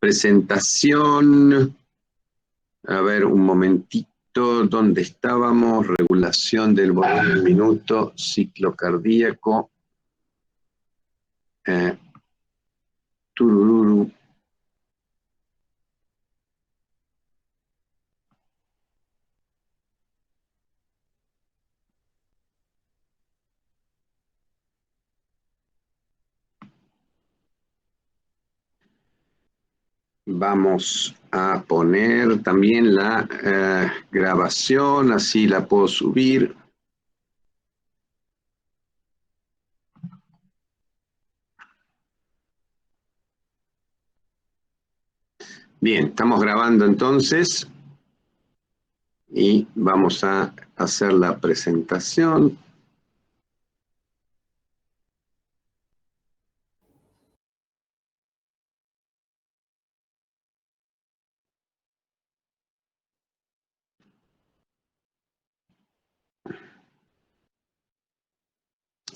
presentación. A ver, un momentito, ¿dónde estábamos? Regulación del volumen minuto, ciclo cardíaco. Turururu. Vamos a poner también la grabación, así la puedo subir. Bien, estamos grabando entonces y vamos a hacer la presentación.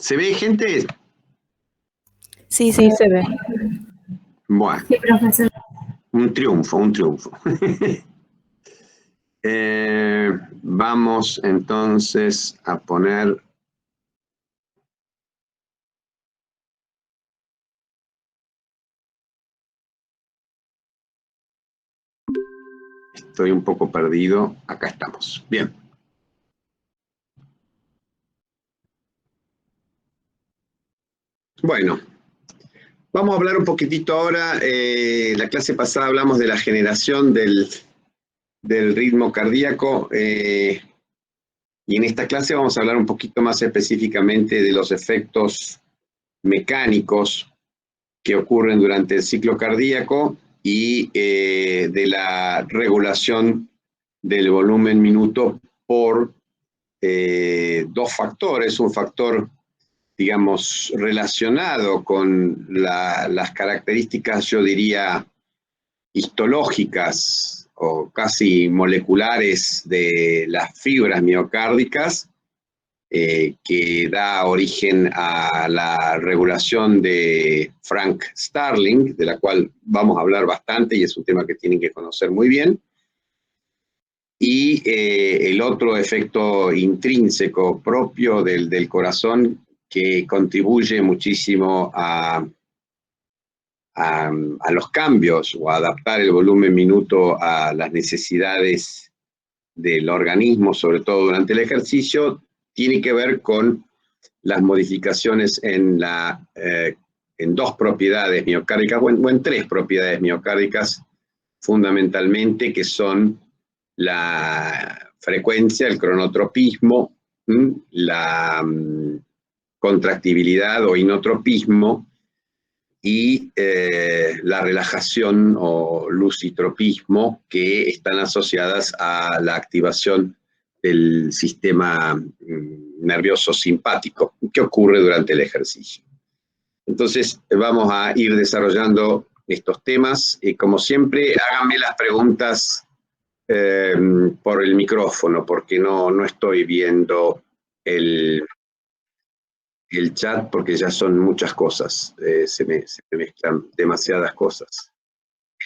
¿Se ve, gente? Sí, sí, se ve. Bueno, Sí, profesor. un triunfo, un triunfo. Vamos entonces a poner... Estoy un poco perdido. Acá estamos. Bien. Bueno, vamos a hablar un poquitito ahora. La clase pasada hablamos de la generación del ritmo cardíaco. Y en esta clase vamos a hablar un poquito más específicamente de los efectos mecánicos que ocurren durante el ciclo cardíaco y de la regulación del volumen minuto por dos factores. Un factor, digamos, relacionado con las características, yo diría, histológicas o casi moleculares de las fibras miocárdicas, que da origen a la regulación de Frank Starling, de la cual vamos a hablar bastante y es un tema que tienen que conocer muy bien. Y el otro efecto intrínseco propio del corazón que contribuye muchísimo a los cambios o a adaptar el volumen minuto a las necesidades del organismo, sobre todo durante el ejercicio, tiene que ver con las modificaciones en dos propiedades miocárdicas, o en tres propiedades miocárdicas, fundamentalmente, que son la frecuencia, el cronotropismo, la contractibilidad o inotropismo, y la relajación o lucitropismo, que están asociadas a la activación del sistema nervioso simpático, que ocurre durante el ejercicio. Entonces, vamos a ir desarrollando estos temas. Como siempre, háganme las preguntas por el micrófono, porque no estoy viendo el chat, porque ya son muchas cosas, se me mezclan demasiadas cosas.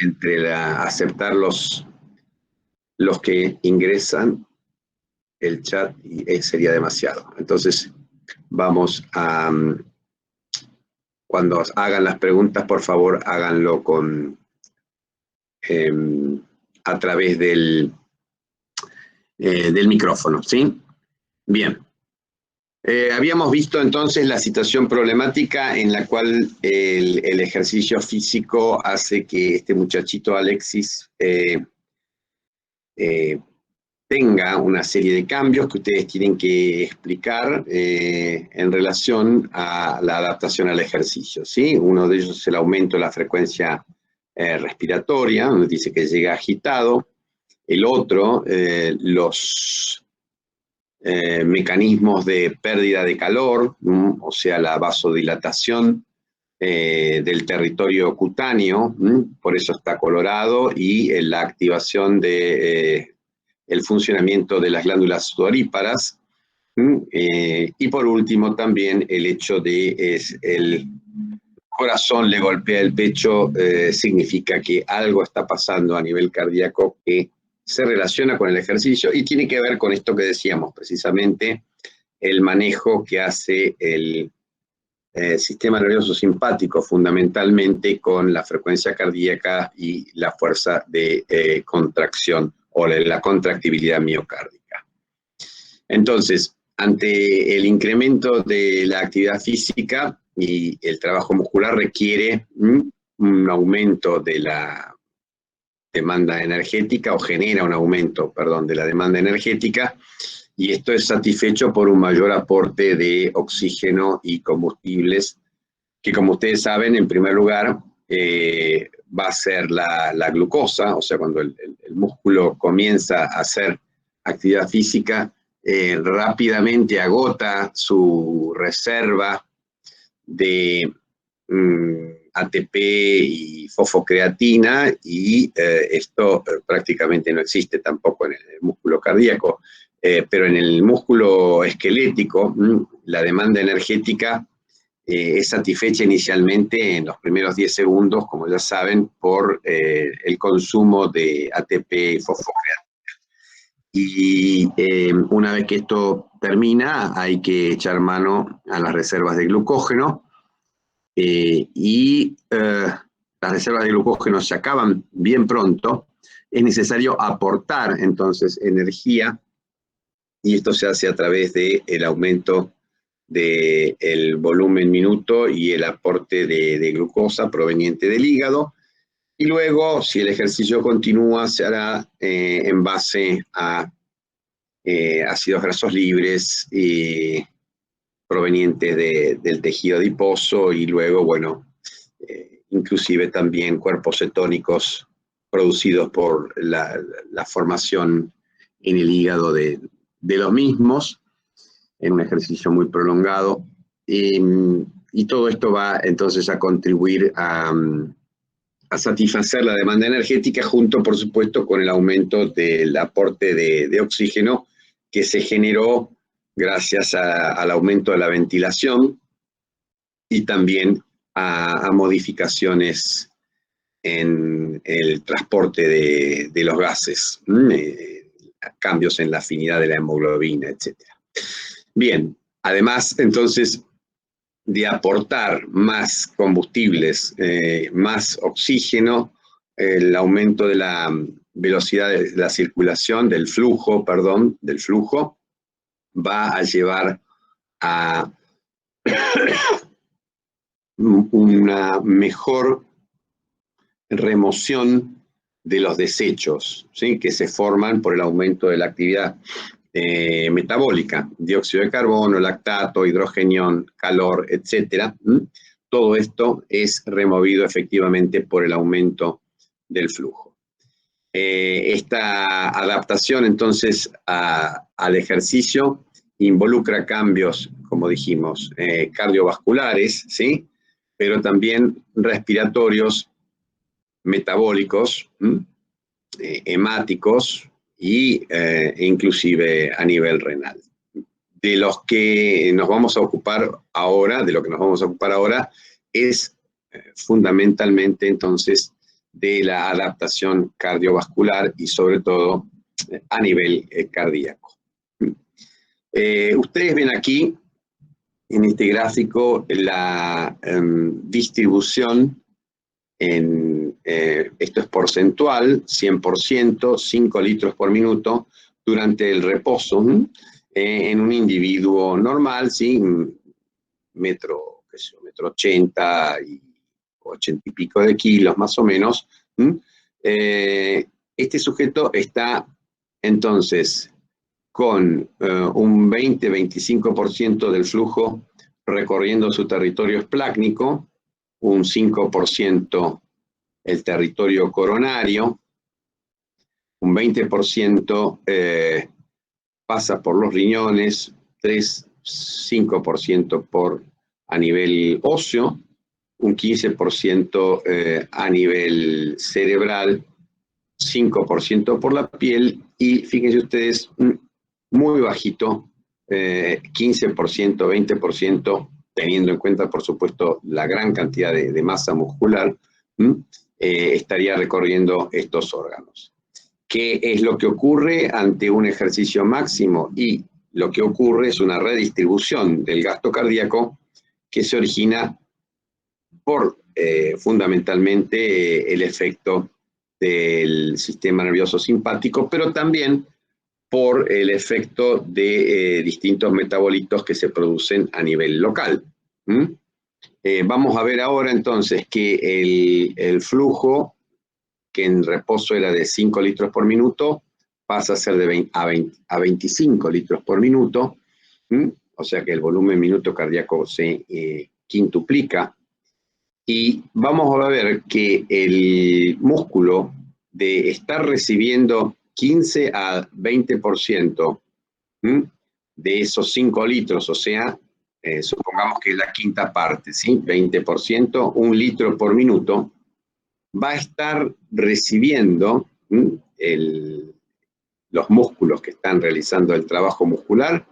Entre aceptar los que ingresan el chat, y sería demasiado. Entonces, vamos a... cuando hagan las preguntas, por favor, háganlo a través del micrófono, ¿sí? Bien. Habíamos visto entonces la situación problemática en la cual el ejercicio físico hace que este muchachito Alexis tenga una serie de cambios que ustedes tienen que explicar en relación a la adaptación al ejercicio, ¿sí? Uno de ellos es el aumento de la frecuencia respiratoria, donde dice que llega agitado. El otro, los mecanismos de pérdida de calor, o sea, la vasodilatación del territorio cutáneo, por eso está colorado, y la activación de el funcionamiento de las glándulas sudoríparas, y por último también el hecho de el corazón le golpea el pecho, significa que algo está pasando a nivel cardíaco que se relaciona con el ejercicio y tiene que ver con esto que decíamos, precisamente el manejo que hace el sistema nervioso simpático, fundamentalmente con la frecuencia cardíaca y la fuerza de contracción o la contractibilidad miocárdica. Entonces, ante el incremento de la actividad física y el trabajo muscular requiere un aumento de la demanda energética, o genera un aumento, perdón, de la demanda energética, y esto es satisfecho por un mayor aporte de oxígeno y combustibles, que como ustedes saben, en primer lugar, va a ser la glucosa, o sea, cuando el músculo comienza a hacer actividad física, rápidamente agota su reserva de ATP y fosfocreatina, y esto prácticamente no existe tampoco en el músculo cardíaco, pero en el músculo esquelético la demanda energética es satisfecha inicialmente en los primeros 10 segundos, como ya saben, por el consumo de ATP y fosfocreatina. Y una vez que esto termina, hay que echar mano a las reservas de glucógeno, las reservas de glucógeno se acaban bien pronto. Es necesario aportar entonces energía, y esto se hace a través del aumento del volumen minuto y el aporte de glucosa proveniente del hígado. Y luego, si el ejercicio continúa, se hará en base a ácidos grasos libres provenientes del tejido adiposo, y luego, bueno, inclusive también cuerpos cetónicos producidos por la formación en el hígado de los mismos, en un ejercicio muy prolongado. Y todo esto va entonces a contribuir a satisfacer la demanda energética, junto, por supuesto, con el aumento del aporte de oxígeno que se generó gracias al aumento de la ventilación y también a modificaciones en el transporte de los gases, cambios en la afinidad de la hemoglobina, etc. Bien, además, entonces, de aportar más combustibles, más oxígeno, el aumento de la velocidad de la circulación, del flujo, va a llevar a una mejor remoción de los desechos, ¿sí?, que se forman por el aumento de la actividad metabólica, dióxido de carbono, lactato, hidrogenión, calor, etc. Todo esto es removido efectivamente por el aumento del flujo. Esta adaptación entonces al ejercicio involucra cambios, como dijimos, cardiovasculares, ¿sí?, pero también respiratorios, metabólicos, hemáticos, e inclusive a nivel renal. De lo que nos vamos a ocupar ahora es fundamentalmente entonces de la adaptación cardiovascular y sobre todo a nivel cardíaco. Ustedes ven aquí en este gráfico la distribución esto es porcentual, 100%, 5 litros por minuto durante el reposo, en un individuo normal, ¿sí?, metro 80 y 80 y pico de kilos más o menos. Este sujeto está entonces con un 20-25% del flujo recorriendo su territorio esplácnico, un 5% el territorio coronario, un 20% pasa por los riñones, 5% a nivel óseo, un 15% a nivel cerebral, 5% por la piel, y fíjense ustedes, muy bajito, 15%, 20% teniendo en cuenta, por supuesto, la gran cantidad de masa muscular, estaría recorriendo estos órganos. ¿Qué es lo que ocurre ante un ejercicio máximo? Y lo que ocurre es una redistribución del gasto cardíaco que se origina por fundamentalmente el efecto del sistema nervioso simpático, pero también por el efecto de distintos metabolitos que se producen a nivel local. Vamos a ver ahora entonces que el flujo, que en reposo era de 5 litros por minuto, pasa a ser de 25 litros por minuto, o sea que el volumen minuto cardíaco se quintuplica. Y vamos a ver que el músculo, de estar recibiendo 15 a 20% de esos 5 litros, o sea, supongamos que es la quinta parte, ¿sí? 20%, 1 litro por minuto, va a estar recibiendo los músculos que están realizando el trabajo muscular,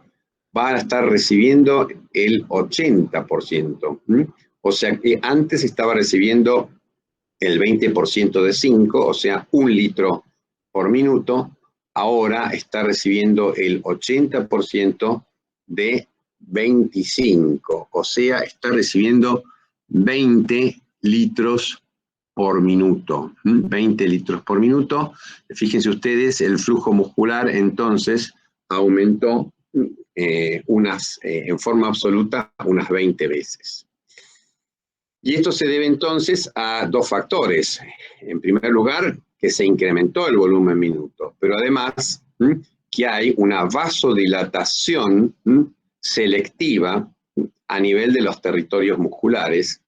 van a estar recibiendo el 80%. O sea que antes estaba recibiendo el 20% de 5, o sea, 1 litro por minuto, ahora está recibiendo el 80% de 25, o sea, está recibiendo 20 litros por minuto. 20 litros por minuto. Fíjense ustedes, el flujo muscular entonces aumentó en forma absoluta unas 20 veces. Y esto se debe entonces a dos factores. En primer lugar, que se incrementó el volumen minuto, pero además que hay una vasodilatación selectiva a nivel de los territorios musculares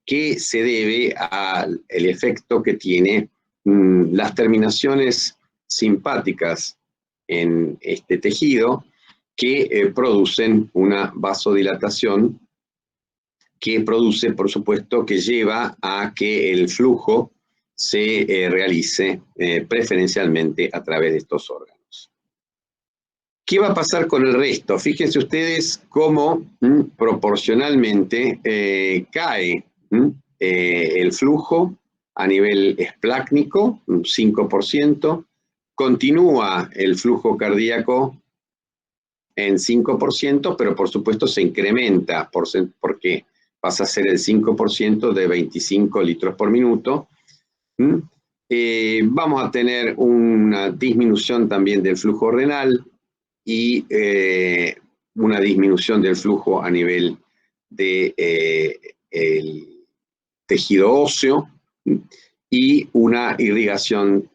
que se debe al efecto que tiene las terminaciones simpáticas en este tejido que producen una vasodilatación que produce, por supuesto, que lleva a que el flujo se realice preferencialmente a través de estos órganos. ¿Qué va a pasar con el resto? Fíjense ustedes cómo proporcionalmente cae el flujo a nivel esplácnico, un 5%, continúa el flujo cardíaco en 5%, pero por supuesto se incrementa, porque pasa a ser el 5% de 25 litros por minuto. Vamos a tener una disminución también del flujo renal y una disminución del flujo a nivel del tejido óseo y una irrigación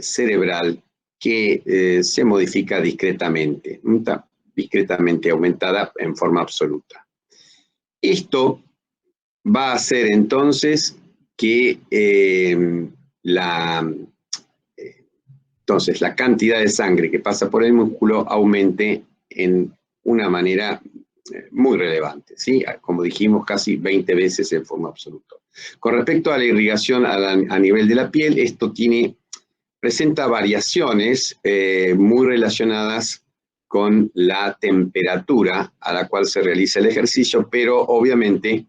cerebral que se modifica discretamente aumentada en forma absoluta. Esto va a hacer entonces que la cantidad de sangre que pasa por el músculo aumente en una manera muy relevante, ¿sí? Como dijimos, casi 20 veces en forma absoluta. Con respecto a la irrigación a nivel de la piel, esto presenta variaciones muy relacionadas con la temperatura a la cual se realiza el ejercicio, pero obviamente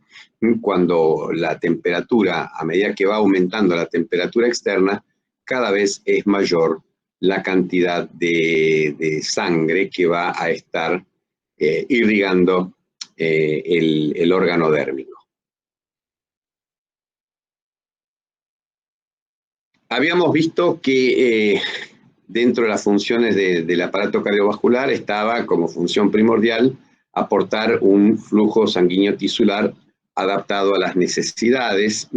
cuando la temperatura, a medida que va aumentando la temperatura externa, cada vez es mayor la cantidad de sangre que va a estar irrigando el órgano dérmico. Habíamos visto que dentro de las funciones del aparato cardiovascular estaba como función primordial aportar un flujo sanguíneo tisular adaptado a las necesidades,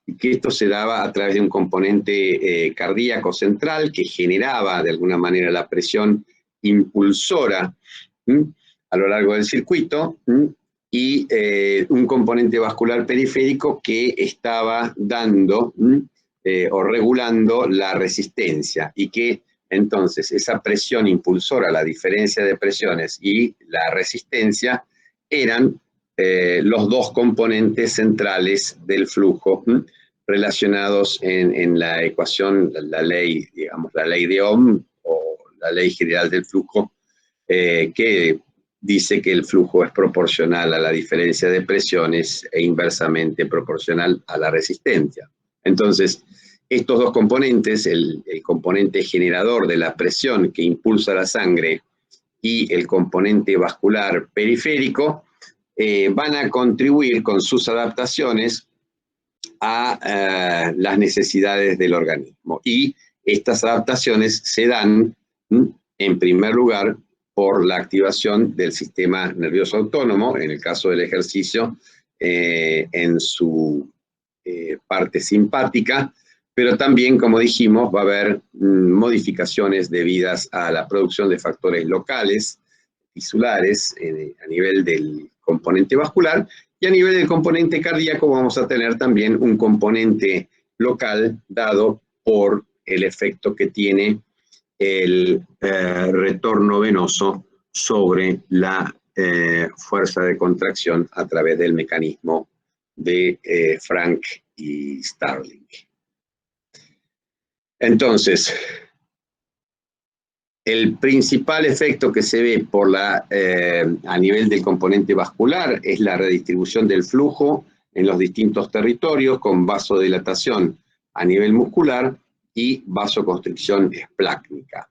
y que esto se daba a través de un componente cardíaco central que generaba de alguna manera la presión impulsora a lo largo del circuito, y un componente vascular periférico que estaba dando o regulando la resistencia, y que entonces esa presión impulsora, la diferencia de presiones y la resistencia eran los dos componentes centrales del flujo relacionados en la ecuación, la ley, digamos, la ley de Ohm o la ley general del flujo, que dice que el flujo es proporcional a la diferencia de presiones e inversamente proporcional a la resistencia. Entonces, estos dos componentes, el componente generador de la presión que impulsa la sangre y el componente vascular periférico, van a contribuir con sus adaptaciones a las necesidades del organismo. Y estas adaptaciones se dan, en primer lugar, por la activación del sistema nervioso autónomo, en el caso del ejercicio, en su parte simpática, pero también, como dijimos, va a haber modificaciones debidas a la producción de factores locales, tisulares, a nivel del componente vascular, y a nivel del componente cardíaco vamos a tener también un componente local dado por el efecto que tiene el retorno venoso sobre la fuerza de contracción a través del mecanismo de Frank y Starling. Entonces, el principal efecto que se ve por a nivel del componente vascular es la redistribución del flujo en los distintos territorios con vasodilatación a nivel muscular y vasoconstricción esplácnica.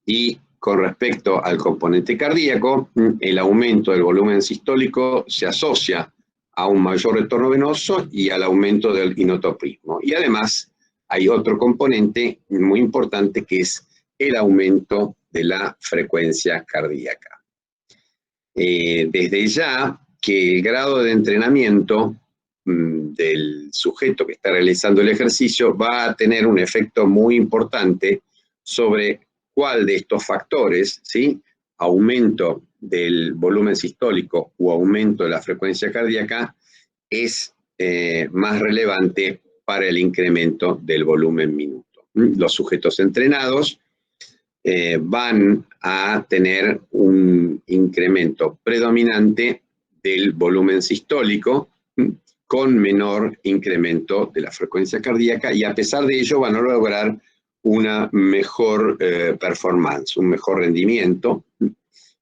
Y con respecto al componente cardíaco, el aumento del volumen sistólico se asocia a un mayor retorno venoso y al aumento del inotropismo. Y además hay otro componente muy importante que es el aumento de la frecuencia cardíaca. Desde ya que el grado de entrenamiento del sujeto que está realizando el ejercicio va a tener un efecto muy importante sobre cuál de estos factores, ¿sí?, aumento del volumen sistólico o aumento de la frecuencia cardíaca, es más relevante para el incremento del volumen minuto. Los sujetos entrenados van a tener un incremento predominante del volumen sistólico con menor incremento de la frecuencia cardíaca, y a pesar de ello van a lograr una mejor performance, un mejor rendimiento,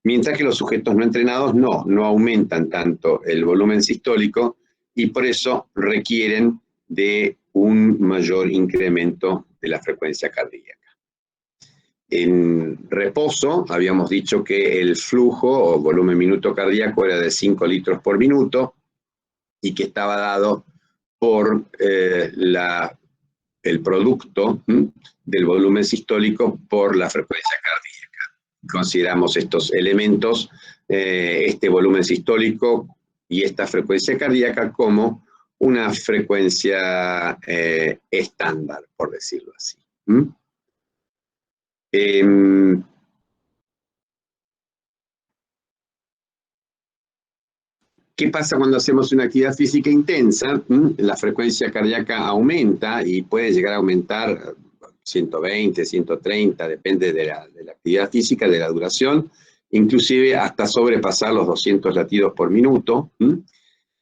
mientras que los sujetos no entrenados no aumentan tanto el volumen sistólico y por eso requieren de un mayor incremento de la frecuencia cardíaca. En reposo habíamos dicho que el flujo o volumen minuto cardíaco era de 5 litros por minuto y que estaba dado por el producto del volumen sistólico por la frecuencia cardíaca. Consideramos estos elementos, este volumen sistólico y esta frecuencia cardíaca, como una frecuencia estándar, por decirlo así. ¿Qué pasa cuando hacemos una actividad física intensa? La frecuencia cardíaca aumenta y puede llegar a aumentar 120, 130, depende de la actividad física, de la duración, inclusive hasta sobrepasar los 200 latidos por minuto.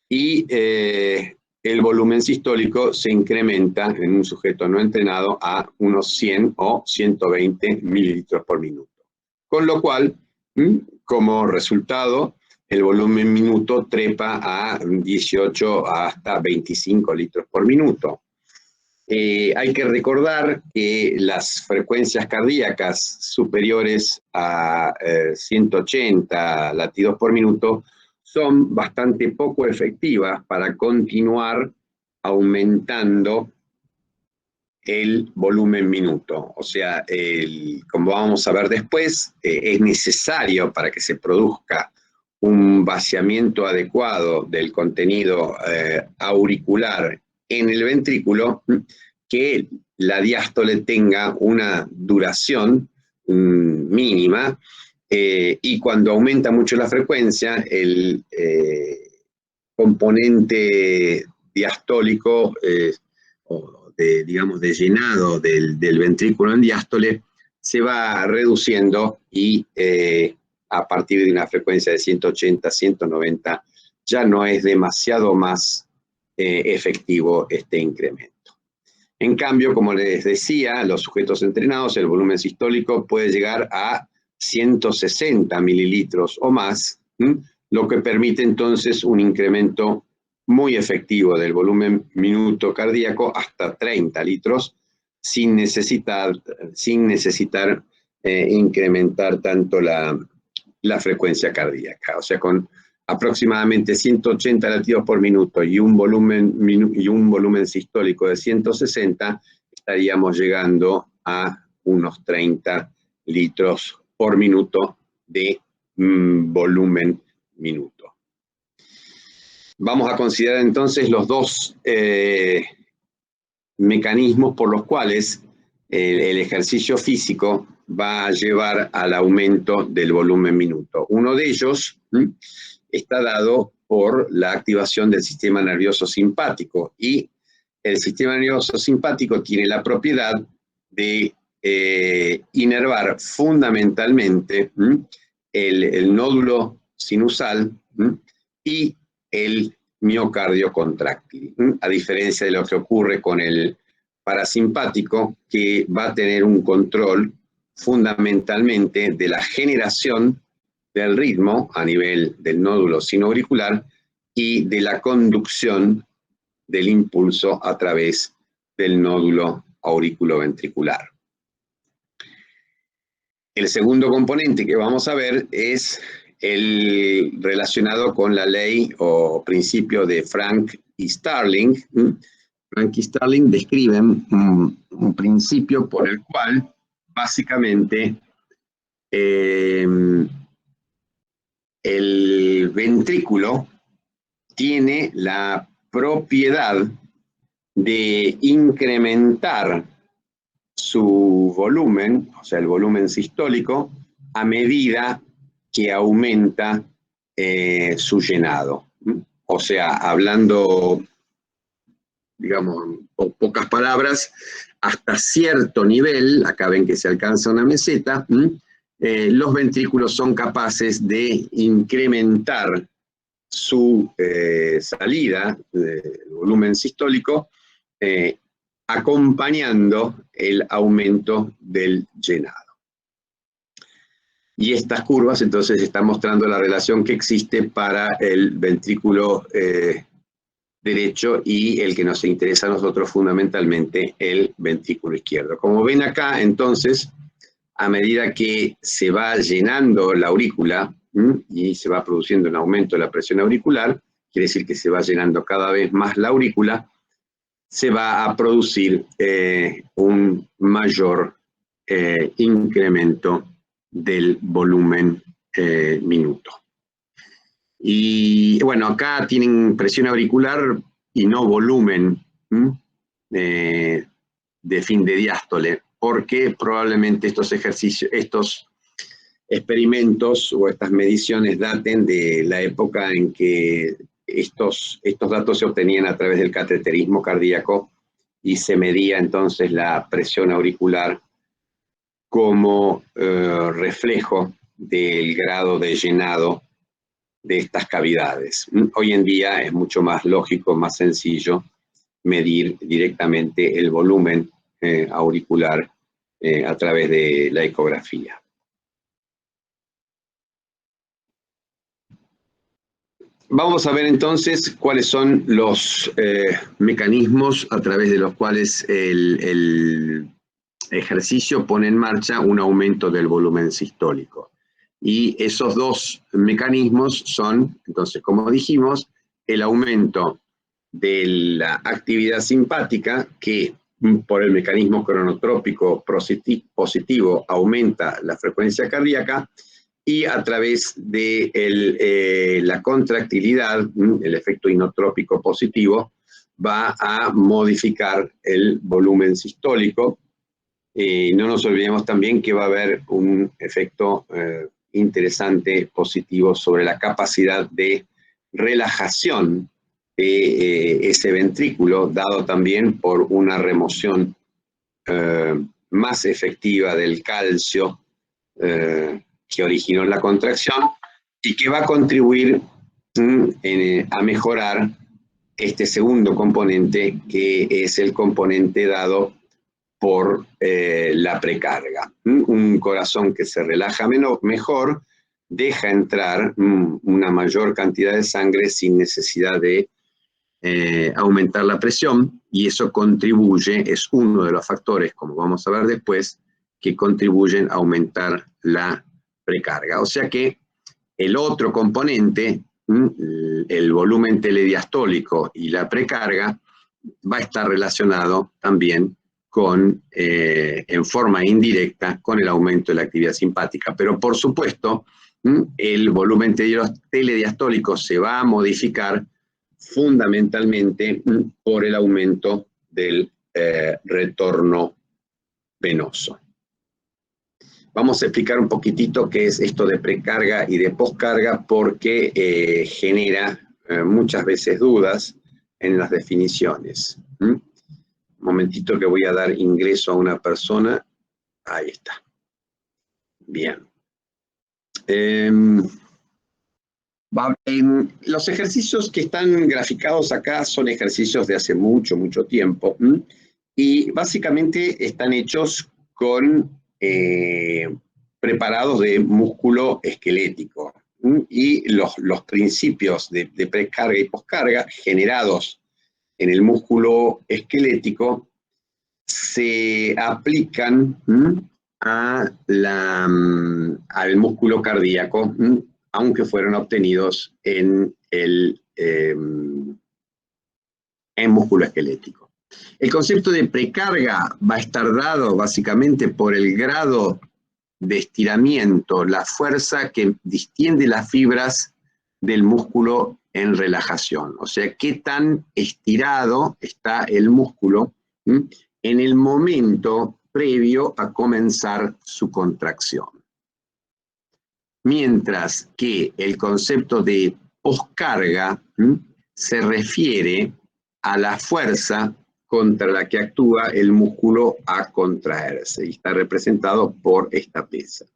Y el volumen sistólico se incrementa en un sujeto no entrenado a unos 100 o 120 mililitros por minuto. Con lo cual, como resultado, el volumen minuto trepa a 18 hasta 25 litros por minuto. Hay que recordar que las frecuencias cardíacas superiores a 180 latidos por minuto son bastante poco efectivas para continuar aumentando el volumen minuto. O sea, como vamos a ver después, es necesario para que se produzca un vaciamiento adecuado del contenido auricular en el ventrículo, que la diástole tenga una duración mínima, y cuando aumenta mucho la frecuencia, el componente diastólico, digamos, de llenado del ventrículo en diástole, se va reduciendo y a partir de una frecuencia de 180, 190, ya no es demasiado más efectivo este incremento. En cambio, como les decía, los sujetos entrenados, el volumen sistólico puede llegar a 160 mililitros o más, lo que permite entonces un incremento muy efectivo del volumen minuto cardíaco hasta 30 litros, sin necesitar incrementar tanto la frecuencia cardíaca. O sea, con aproximadamente 180 latidos por minuto y un volumen sistólico de 160, estaríamos llegando a unos 30 litros por minuto de volumen minuto. Vamos a considerar entonces los dos mecanismos por los cuales el ejercicio físico va a llevar al aumento del volumen minuto. Uno de ellos está dado por la activación del sistema nervioso simpático, y el sistema nervioso simpático tiene la propiedad de inervar fundamentalmente el nódulo sinusal y el miocardio contráctil, a diferencia de lo que ocurre con el parasimpático, que va a tener un control fundamentalmente de la generación del ritmo a nivel del nódulo sinoauricular y de la conducción del impulso a través del nódulo auriculoventricular. El segundo componente que vamos a ver es el relacionado con la ley o principio de Frank y Starling. Frank y Starling describen un principio por el cual básicamente el ventrículo tiene la propiedad de incrementar su volumen, o sea, el volumen sistólico, a medida que aumenta su llenado. O sea, hablando, digamos, pocas palabras, hasta cierto nivel, acá ven que se alcanza una meseta, los ventrículos son capaces de incrementar su salida, el volumen sistólico, acompañando el aumento del llenado. Y estas curvas entonces están mostrando la relación que existe para el ventrículo derecho y el que nos interesa a nosotros fundamentalmente, el ventrículo izquierdo. Como ven acá, entonces, a medida que se va llenando la aurícula y se va produciendo un aumento de la presión auricular, quiere decir que se va llenando cada vez más la aurícula, se va a producir un mayor incremento del volumen minuto. Y bueno, acá tienen presión auricular y no volumen de fin de diástole, porque probablemente estos experimentos o estas mediciones daten de la época en que estos datos se obtenían a través del cateterismo cardíaco y se medía entonces la presión auricular como reflejo del grado de llenado de estas cavidades. Hoy en día es mucho más lógico, más sencillo medir directamente el volumen auricular a través de la ecografía. Vamos a ver entonces cuáles son los mecanismos a través de los cuales el ejercicio pone en marcha un aumento del volumen sistólico. Y esos dos mecanismos son, entonces, como dijimos, el aumento de la actividad simpática, que por el mecanismo cronotrópico positivo aumenta la frecuencia cardíaca, y a través de la contractilidad, el efecto inotrópico positivo, va a modificar el volumen sistólico. No nos olvidemos también que va a haber un efecto interesante, positivo, sobre la capacidad de relajación de ese ventrículo, dado también por una remoción más efectiva del calcio que originó la contracción, y que va a contribuir a mejorar este segundo componente, que es el componente dado por la precarga. Un corazón que se relaja mejor deja entrar una mayor cantidad de sangre sin necesidad de aumentar la presión, y eso contribuye, es uno de los factores, como vamos a ver después, que contribuyen a aumentar la precarga. O sea que el otro componente, el volumen telediastólico y la precarga, va a estar relacionado también con, en forma indirecta, con el aumento de la actividad simpática. Pero por supuesto, el volumen telediastólico se va a modificar fundamentalmente por el aumento del retorno venoso. Vamos a explicar un poquitito qué es esto de precarga y de poscarga, porque genera muchas veces dudas en las definiciones. Un momentito que voy a dar ingreso a una persona. Ahí está. Bien. Los ejercicios que están graficados acá son ejercicios de hace mucho, mucho tiempo, y básicamente están hechos con preparados de músculo esquelético, y los principios de precarga y poscarga generados en el músculo esquelético se aplican al músculo cardíaco, aunque fueron obtenidos en el músculo esquelético. El concepto de precarga va a estar dado básicamente por el grado de estiramiento, la fuerza que distiende las fibras del músculo en relajación. O sea, qué tan estirado está el músculo en el momento previo a comenzar su contracción. Mientras que el concepto de poscarga se refiere a la fuerza contra la que actúa el músculo a contraerse, y está representado por esta pesa.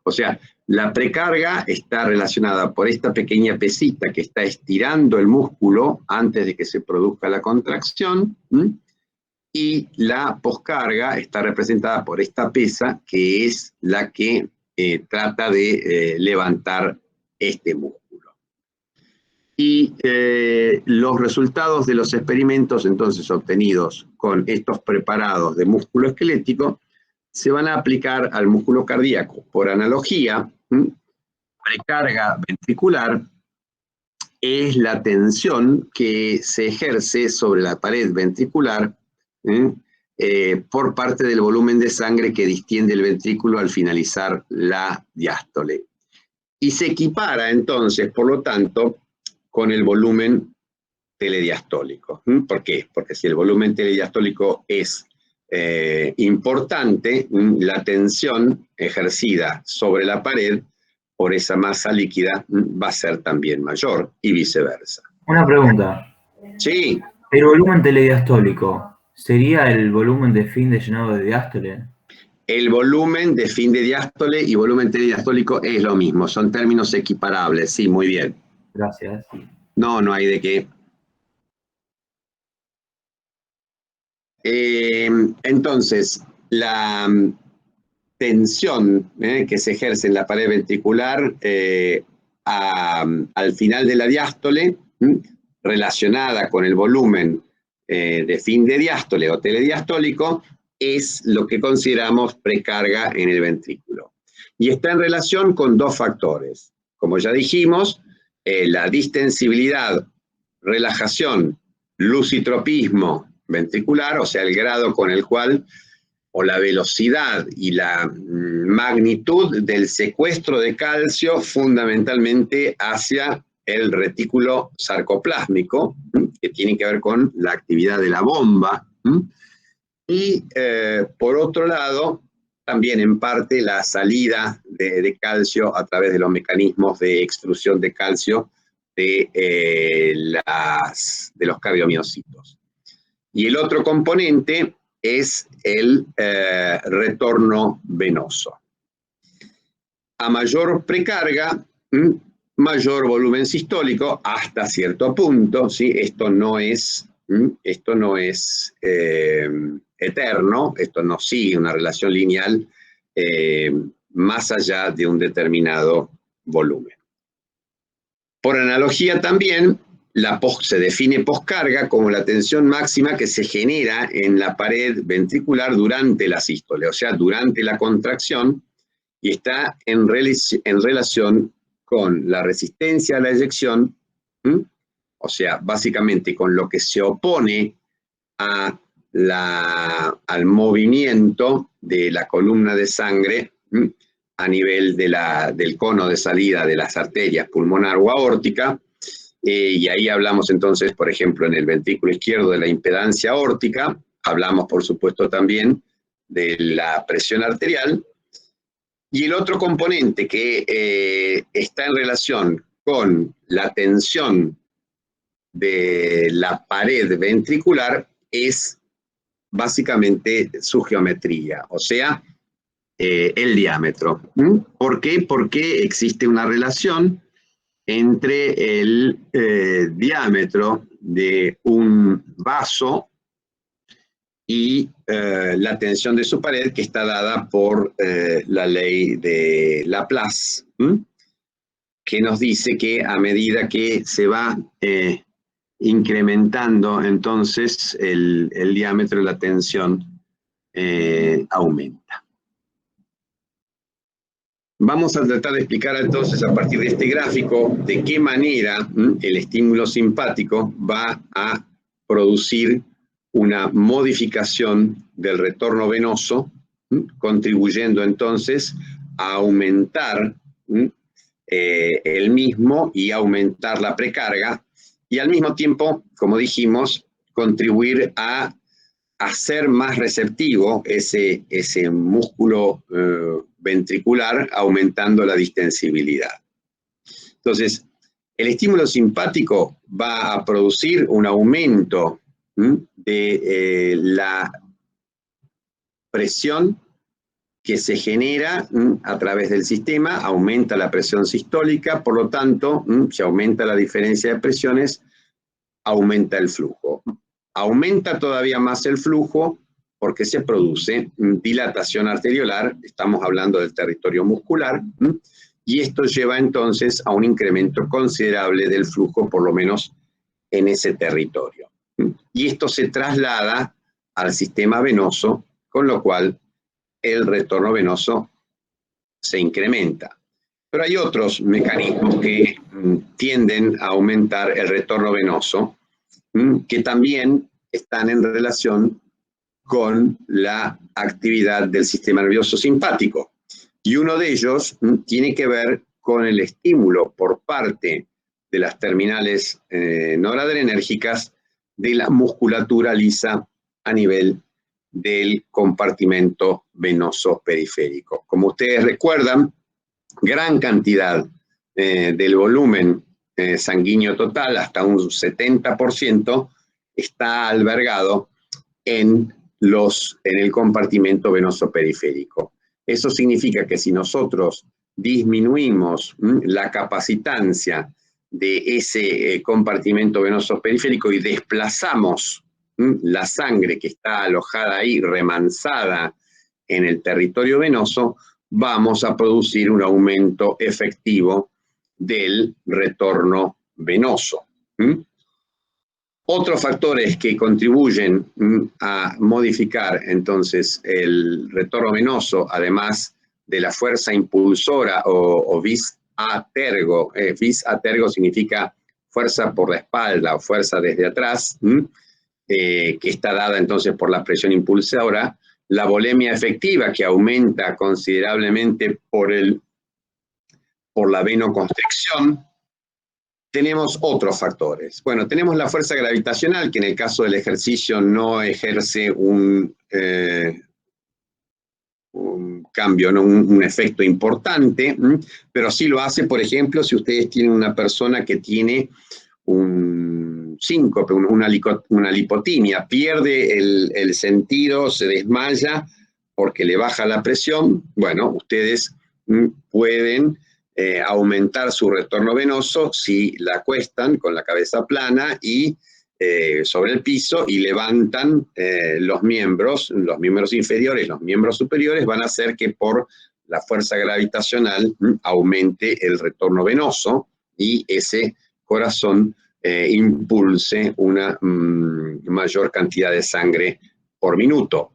O sea, la precarga está relacionada por esta pequeña pesita que está estirando el músculo antes de que se produzca la contracción, y la poscarga está representada por esta pesa, que es la que trata de levantar este músculo. Y los resultados de los experimentos entonces obtenidos con estos preparados de músculo esquelético se van a aplicar al músculo cardíaco. Por analogía, precarga ventricular es la tensión que se ejerce sobre la pared ventricular por parte del volumen de sangre que distiende el ventrículo al finalizar la diástole. Y se equipara entonces, por lo tanto, con el volumen telediastólico. ¿Por qué? Porque si el volumen telediastólico es importante, la tensión ejercida sobre la pared por esa masa líquida va a ser también mayor, y viceversa. Una pregunta. Sí. ¿El volumen telediastólico sería el volumen de fin de llenado de diástole? El volumen de fin de diástole y volumen telediastólico es lo mismo, son términos equiparables, sí, muy bien. Gracias. No, no hay de qué. Entonces, la tensión que se ejerce en la pared ventricular al final de la diástole, relacionada con el volumen de fin de diástole o telediastólico, es lo que consideramos precarga en el ventrículo. Y está en relación con dos factores. Como ya dijimos, la distensibilidad, relajación, lusitropismo ventricular, o sea, el grado con el cual, o la velocidad y la magnitud del secuestro de calcio fundamentalmente hacia el retículo sarcoplásmico, que tiene que ver con la actividad de la bomba, y por otro lado, también en parte la salida de calcio a través de los mecanismos de extrusión de calcio de los cardiomiocitos. Y el otro componente es el retorno venoso. A mayor precarga, mayor volumen sistólico hasta cierto punto, ¿sí? Esto no es eterno, esto no sigue una relación lineal más allá de un determinado volumen. Por analogía también, se define poscarga como la tensión máxima que se genera en la pared ventricular durante la sístole, o sea, durante la contracción, y está en relación con la resistencia a la eyección, o sea, básicamente con lo que se opone al movimiento de la columna de sangre a nivel del cono de salida de las arterias pulmonar o aórtica, y ahí hablamos entonces, por ejemplo, en el ventrículo izquierdo de la impedancia aórtica, hablamos por supuesto también de la presión arterial, y el otro componente que está en relación con la tensión de la pared ventricular es básicamente su geometría, o sea, el diámetro. ¿Por qué? Porque existe una relación entre el diámetro de un vaso y la tensión de su pared, que está dada por la ley de Laplace, que nos dice que a medida que se va incrementando entonces el diámetro de la tensión aumenta. Vamos a tratar de explicar entonces a partir de este gráfico de qué manera el estímulo simpático va a producir una modificación del retorno venoso, contribuyendo entonces a aumentar el mismo y aumentar la precarga, y al mismo tiempo, como dijimos, contribuir a hacer más receptivo ese músculo ventricular, aumentando la distensibilidad. Entonces, el estímulo simpático va a producir un aumento de la presión que se genera a través del sistema, aumenta la presión sistólica, por lo tanto, si aumenta la diferencia de presiones, aumenta el flujo. Aumenta todavía más el flujo porque se produce dilatación arteriolar, estamos hablando del territorio muscular, y esto lleva entonces a un incremento considerable del flujo, por lo menos en ese territorio. Y esto se traslada al sistema venoso, con lo cual el retorno venoso se incrementa. Pero hay otros mecanismos que tienden a aumentar el retorno venoso, que también están en relación con la actividad del sistema nervioso simpático. Y uno de ellos tiene que ver con el estímulo por parte de las terminales noradrenérgicas de la musculatura lisa a nivel del compartimento venoso periférico. Como ustedes recuerdan, gran cantidad del volumen sanguíneo total, hasta un 70%, está albergado en el compartimento venoso periférico. Eso significa que si nosotros disminuimos la capacitancia de ese compartimento venoso periférico y desplazamos la sangre que está alojada ahí, remansada en el territorio venoso, vamos a producir un aumento efectivo del retorno venoso. Otros factores que contribuyen a modificar entonces el retorno venoso, además de la fuerza impulsora o vis a tergo. Vis a tergo significa fuerza por la espalda o fuerza desde atrás, que está dada entonces por la presión impulsora. La volemia efectiva, que aumenta considerablemente por la venoconstricción. Tenemos otros factores. Bueno, tenemos la fuerza gravitacional, que en el caso del ejercicio no ejerce un cambio, ¿no? un efecto importante, pero sí lo hace, por ejemplo, si ustedes tienen una persona que tiene un síncope, una lipotimia, pierde el sentido, se desmaya porque le baja la presión. Bueno, ustedes pueden aumentar su retorno venoso si la acuestan con la cabeza plana y sobre el piso y levantan los miembros inferiores, los miembros superiores, van a hacer que por la fuerza gravitacional aumente el retorno venoso y ese corazón impulse una mayor cantidad de sangre por minuto.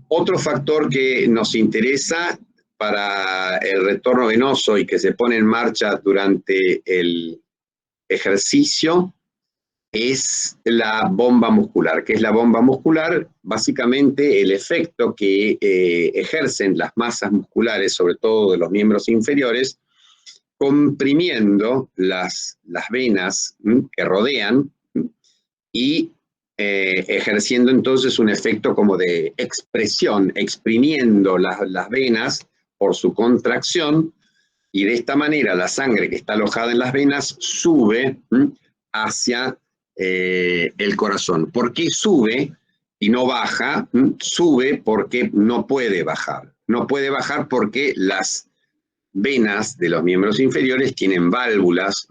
Otro factor que nos interesa para el retorno venoso y que se pone en marcha durante el ejercicio es la bomba muscular. ¿Qué es la bomba muscular? Básicamente el efecto que ejercen las masas musculares, sobre todo de los miembros inferiores, comprimiendo las venas que rodean y ejerciendo entonces un efecto como de expresión, exprimiendo las venas por su contracción, y de esta manera la sangre que está alojada en las venas sube hacia el corazón. ¿Por qué sube y no baja? Sube porque no puede bajar. No puede bajar porque las venas de los miembros inferiores tienen válvulas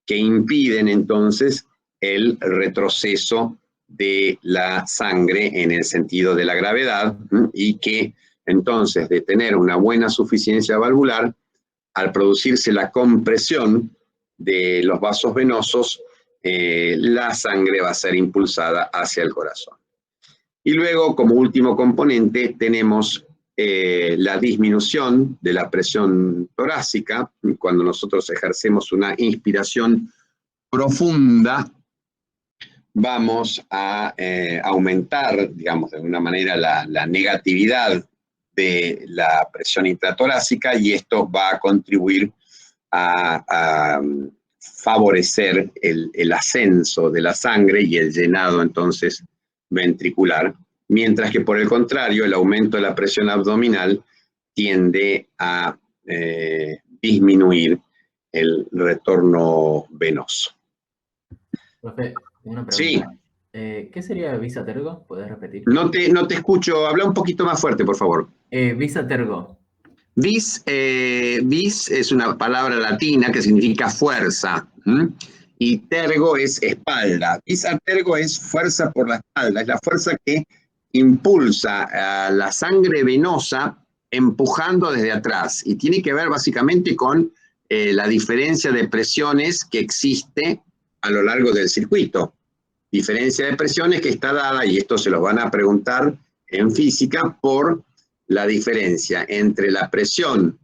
que impiden entonces el retroceso de la sangre en el sentido de la gravedad, y que entonces, de tener una buena suficiencia valvular, al producirse la compresión de los vasos venosos, la sangre va a ser impulsada hacia el corazón. Y luego, como último componente, tenemos la disminución de la presión torácica. Cuando nosotros ejercemos una inspiración profunda, vamos a aumentar, digamos, de alguna manera la negatividad de la presión intratorácica, y esto va a contribuir a favorecer el ascenso de la sangre y el llenado entonces ventricular, mientras que por el contrario el aumento de la presión abdominal tiende a disminuir el retorno venoso. Profe, una pregunta. Sí. ¿Qué sería bisatergo? ¿Puedes repetir? No te escucho, habla un poquito más fuerte, por favor. Bisatergo. Vis es una palabra latina que significa fuerza, y tergo es espalda. Bisatergo es fuerza por la espalda, es la fuerza que impulsa a la sangre venosa empujando desde atrás, y tiene que ver básicamente con la diferencia de presiones que existe a lo largo del circuito. Diferencia de presiones que está dada, y esto se lo van a preguntar en física, por la diferencia entre la presión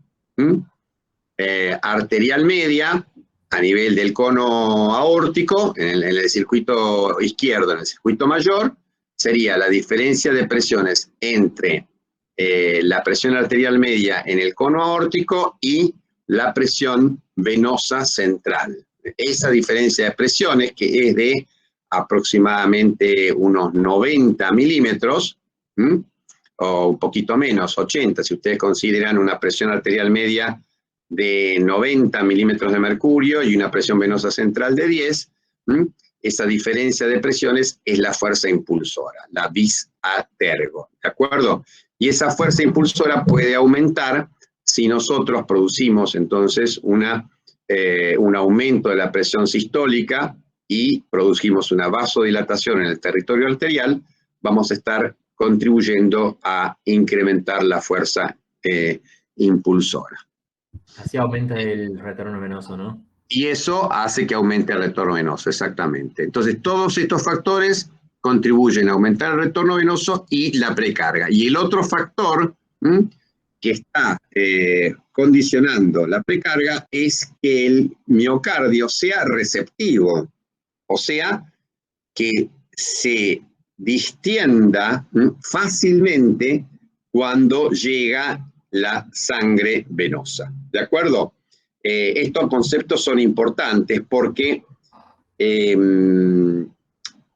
arterial media a nivel del cono aórtico, en el circuito izquierdo, en el circuito mayor, sería la diferencia de presiones entre la presión arterial media en el cono aórtico y la presión venosa central. Esa diferencia de presiones, que es de aproximadamente unos 90 milímetros, o un poquito menos, 80, si ustedes consideran una presión arterial media de 90 milímetros de mercurio y una presión venosa central de 10, esa diferencia de presiones es la fuerza impulsora, la vis a tergo, ¿de acuerdo? Y esa fuerza impulsora puede aumentar si nosotros producimos entonces un aumento de la presión sistólica y producimos una vasodilatación en el territorio arterial. Vamos a estar contribuyendo a incrementar la fuerza impulsora. Así aumenta el retorno venoso, ¿no? Y eso hace que aumente el retorno venoso, exactamente. Entonces, todos estos factores contribuyen a aumentar el retorno venoso y la precarga. Y el otro factor que está condicionando la precarga es que el miocardio sea receptivo, o sea, que se distienda fácilmente cuando llega la sangre venosa. ¿De acuerdo? Estos conceptos son importantes porque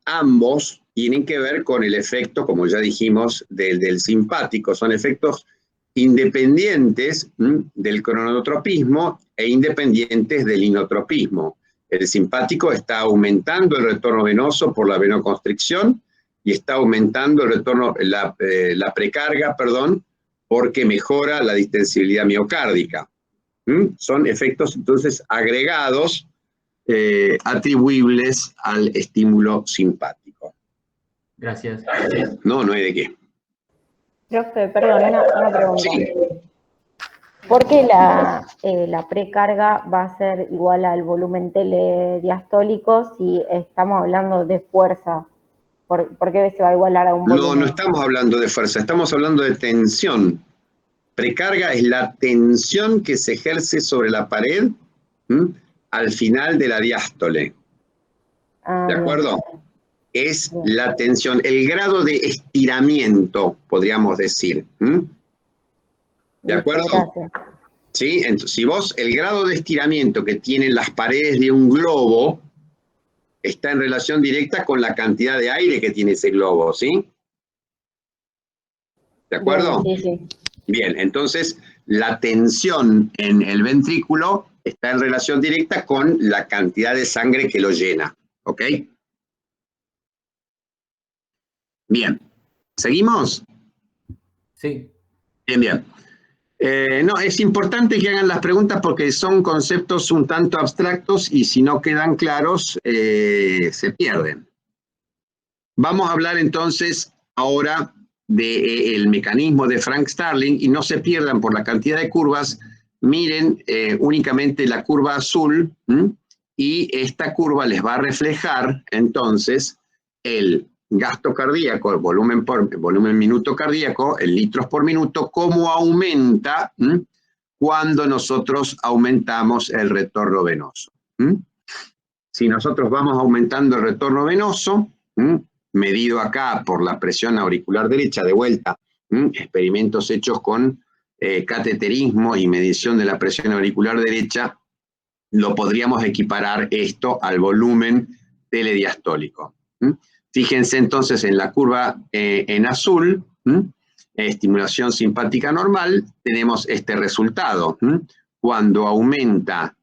ambos tienen que ver con el efecto, como ya dijimos, del simpático. Son efectos independientes del cronotropismo e independientes del inotropismo. El simpático está aumentando el retorno venoso por la venoconstricción y está aumentando el retorno, la precarga, perdón, porque mejora la distensibilidad miocárdica. Son efectos entonces agregados atribuibles al estímulo simpático. Gracias. No, no hay de qué. Profe, perdón, una pregunta. Sí. ¿Por qué la precarga va a ser igual al volumen telediastólico si estamos hablando de fuerza? ¿Por qué se va a igualar a un volumen? No estamos hablando de fuerza, estamos hablando de tensión. Precarga es la tensión que se ejerce sobre la pared al final de la diástole. ¿De acuerdo? Es la tensión, el grado de estiramiento, podríamos decir. ¿De acuerdo? Gracias. ¿Sí? Entonces, si vos, el grado de estiramiento que tienen las paredes de un globo está en relación directa con la cantidad de aire que tiene ese globo, ¿sí? ¿De acuerdo? Bien, sí. Bien, entonces la tensión en el ventrículo está en relación directa con la cantidad de sangre que lo llena, ¿ok? Bien, ¿seguimos? Sí. Bien. No, es importante que hagan las preguntas porque son conceptos un tanto abstractos y si no quedan claros, se pierden. Vamos a hablar entonces ahora del mecanismo de Frank Starling y no se pierdan por la cantidad de curvas. Miren únicamente la curva azul y esta curva les va a reflejar entonces el gasto cardíaco, el volumen minuto cardíaco, el litros por minuto, cómo aumenta cuando nosotros aumentamos el retorno venoso. Si nosotros vamos aumentando el retorno venoso, medido acá por la presión auricular derecha, de vuelta, experimentos hechos con cateterismo y medición de la presión auricular derecha, lo podríamos equiparar esto al volumen telediastólico. Fíjense entonces en la curva en azul, estimulación simpática normal, tenemos este resultado. Cuando aumenta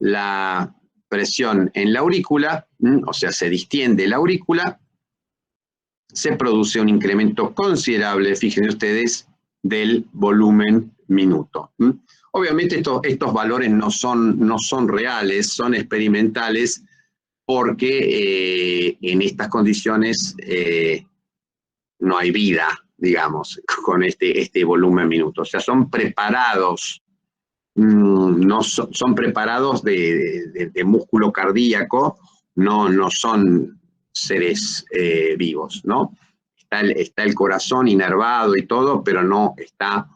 la presión en la aurícula, o sea, se distiende la aurícula, se produce un incremento considerable, fíjense ustedes, del volumen minuto. Obviamente estos valores no son reales, son experimentales, porque en estas condiciones no hay vida, digamos, con este volumen minuto. O sea, son preparados, no son preparados de músculo cardíaco, no son seres vivos, ¿no? Está el corazón inervado y todo, pero no está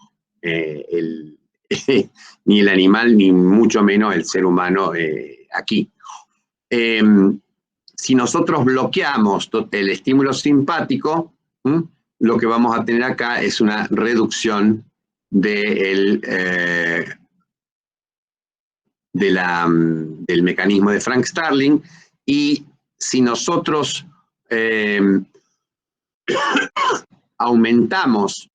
ni el animal, ni mucho menos el ser humano aquí. Si nosotros bloqueamos el estímulo simpático, lo que vamos a tener acá es una reducción del mecanismo de Frank Starling, y si nosotros aumentamos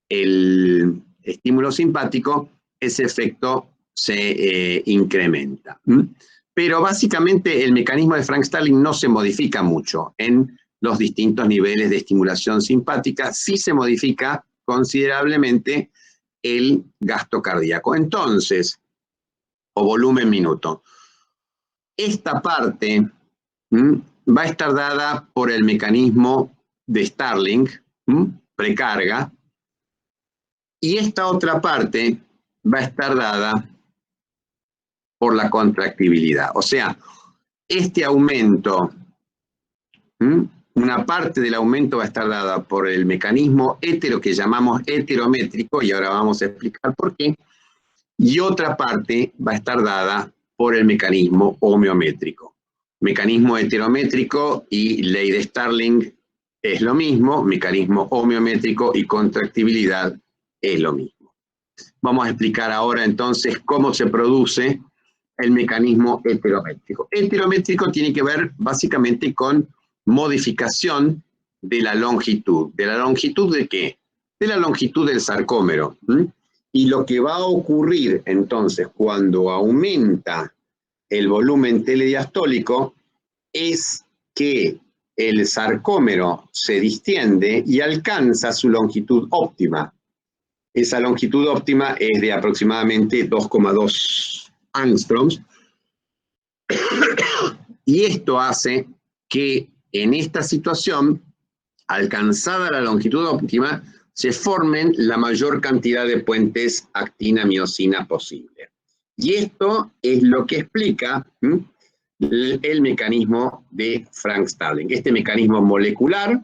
el estímulo simpático, ese efecto se incrementa. Pero básicamente el mecanismo de Frank Starling no se modifica mucho en los distintos niveles de estimulación simpática, sí se modifica considerablemente el gasto cardíaco. Entonces, o volumen minuto. Esta parte va a estar dada por el mecanismo de Starling, precarga, y esta otra parte va a estar dada por la contractibilidad. O sea, este aumento, una parte del aumento va a estar dada por el mecanismo que llamamos heterométrico, y ahora vamos a explicar por qué, y otra parte va a estar dada por el mecanismo homeométrico. Mecanismo heterométrico y ley de Starling es lo mismo, mecanismo homeométrico y contractibilidad es lo mismo. Vamos a explicar ahora entonces cómo se produce el mecanismo heterométrico. Heterométrico tiene que ver básicamente con modificación de la longitud. ¿De la longitud de qué? De la longitud del sarcómero. Y lo que va a ocurrir entonces cuando aumenta el volumen telediastólico es que el sarcómero se distiende y alcanza su longitud óptima. Esa longitud óptima es de aproximadamente 2,2 angstroms. Y esto hace que en esta situación, alcanzada la longitud óptima, se formen la mayor cantidad de puentes actina-miosina posible. Y esto es lo que explica el mecanismo de Frank-Starling, este mecanismo molecular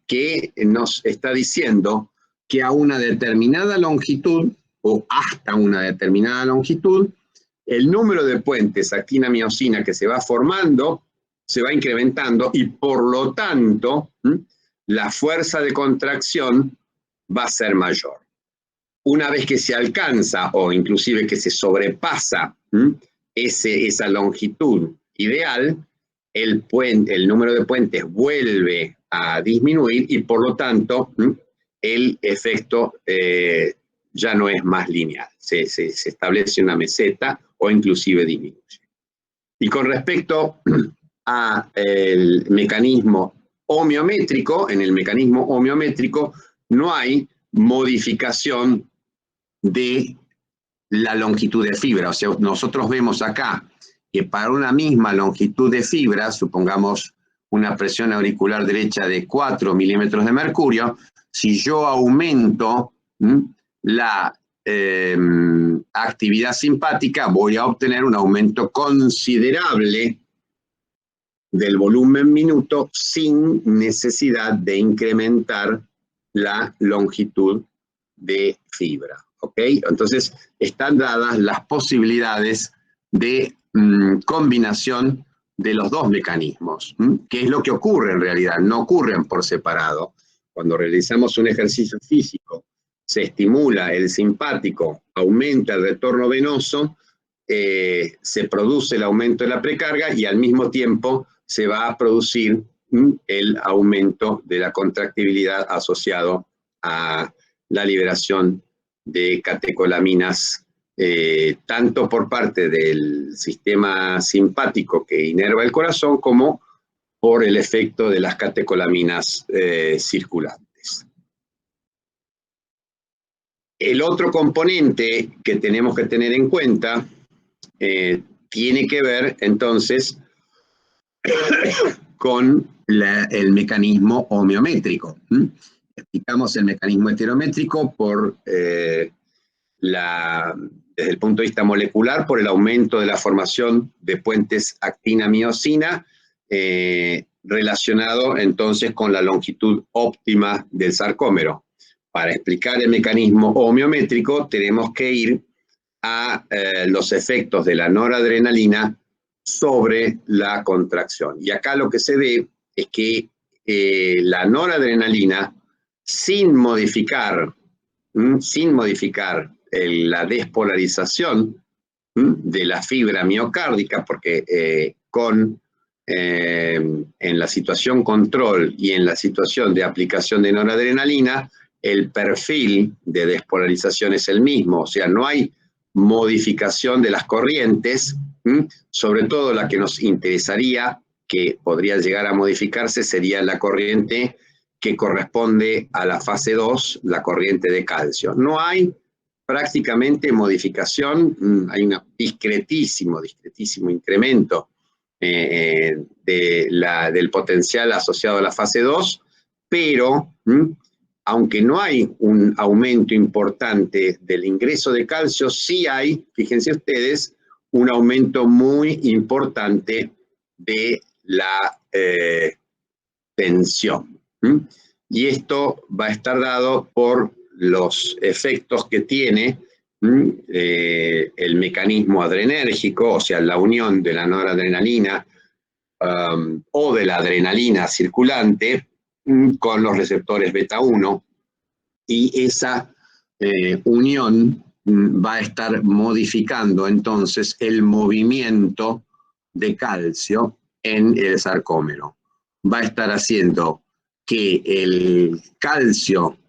que nos está diciendo que a una determinada longitud, o hasta una determinada longitud, el número de puentes actina-miosina que se va formando se va incrementando y por lo tanto la fuerza de contracción va a ser mayor. Una vez que se alcanza o inclusive que se sobrepasa esa longitud ideal, el número de puentes vuelve a disminuir y por lo tanto el efecto ya no es más lineal. Se establece una meseta o inclusive disminuye. Y con respecto al mecanismo homeométrico, en el mecanismo homeométrico no hay modificación de la longitud de fibra. O sea, nosotros vemos acá que para una misma longitud de fibra, supongamos una presión auricular derecha de 4 milímetros de mercurio, si yo aumento la actividad simpática, voy a obtener un aumento considerable del volumen minuto sin necesidad de incrementar la longitud de fibra. ¿Ok? Entonces, están dadas las posibilidades de combinación de los dos mecanismos. ¿Qué es lo que ocurre en realidad? No ocurren por separado. Cuando realizamos un ejercicio físico, se estimula el simpático, aumenta el retorno venoso, se produce el aumento de la precarga y al mismo tiempo se va a producir el aumento de la contractibilidad asociado a la liberación de catecolaminas, tanto por parte del sistema simpático que inerva el corazón, como por el efecto de las catecolaminas circulantes. El otro componente que tenemos que tener en cuenta tiene que ver entonces con el mecanismo homeométrico. Explicamos el mecanismo heterométrico desde el punto de vista molecular, por el aumento de la formación de puentes actina-miosina, relacionado entonces con la longitud óptima del sarcómero. Para explicar el mecanismo homeométrico tenemos que ir a los efectos de la noradrenalina sobre la contracción. Y acá lo que se ve es que la noradrenalina, sin modificar la despolarización de la fibra miocárdica, porque en la situación control y en la situación de aplicación de noradrenalina, el perfil de despolarización es el mismo, o sea, no hay modificación de las corrientes, sobre todo la que nos interesaría, que podría llegar a modificarse, sería la corriente que corresponde a la fase 2, la corriente de calcio. No hay prácticamente modificación, hay un discretísimo incremento del potencial asociado a la fase 2, pero aunque no hay un aumento importante del ingreso de calcio, sí hay, fíjense ustedes, un aumento muy importante de la tensión. Y esto va a estar dado por los efectos que tiene el mecanismo adrenérgico, o sea, la unión de la noradrenalina o de la adrenalina circulante con los receptores beta 1, y esa unión va a estar modificando entonces el movimiento de calcio en el sarcómero. Va a estar haciendo que el calcio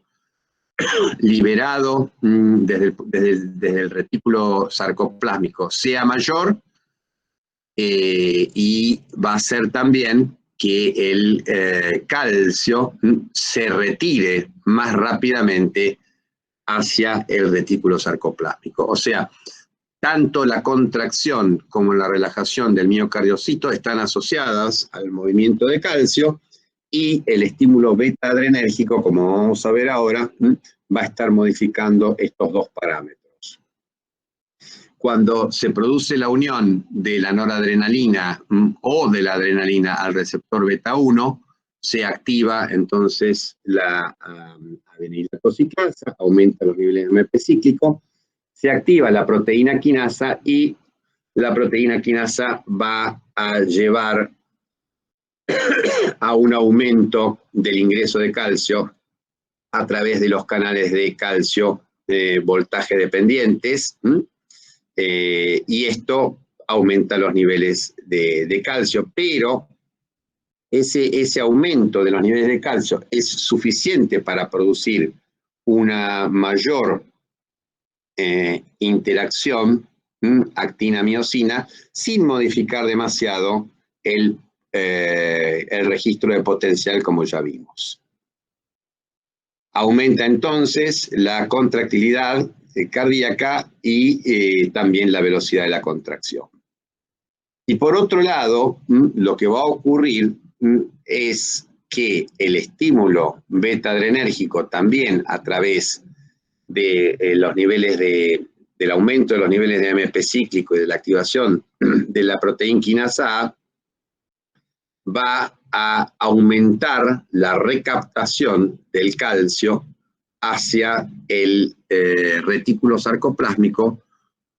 liberado desde el retículo sarcoplásmico sea mayor, y va a hacer también que el calcio se retire más rápidamente hacia el retículo sarcoplásmico. O sea, tanto la contracción como la relajación del miocardiocito están asociadas al movimiento de calcio, y el estímulo beta adrenérgico, como vamos a ver ahora, va a estar modificando estos dos parámetros. Cuando se produce la unión de la noradrenalina o de la adrenalina al receptor beta 1, se activa entonces la adenilatoxicasa, aumenta los niveles de AMP cíclico, se activa la proteína quinasa y la proteína quinasa va a llevar a un aumento del ingreso de calcio a través de los canales de calcio voltaje dependientes, y esto aumenta los niveles de calcio, pero ese aumento de los niveles de calcio es suficiente para producir una mayor interacción actina-miosina sin modificar demasiado el registro de potencial, como ya vimos. Aumenta entonces la contractilidad cardíaca y también la velocidad de la contracción. Y por otro lado, lo que va a ocurrir es que el estímulo beta adrenérgico también a través de los niveles del aumento de los niveles de AMP cíclico y de la activación de la proteína quinasa A, va a aumentar la recaptación del calcio hacia el retículo sarcoplásmico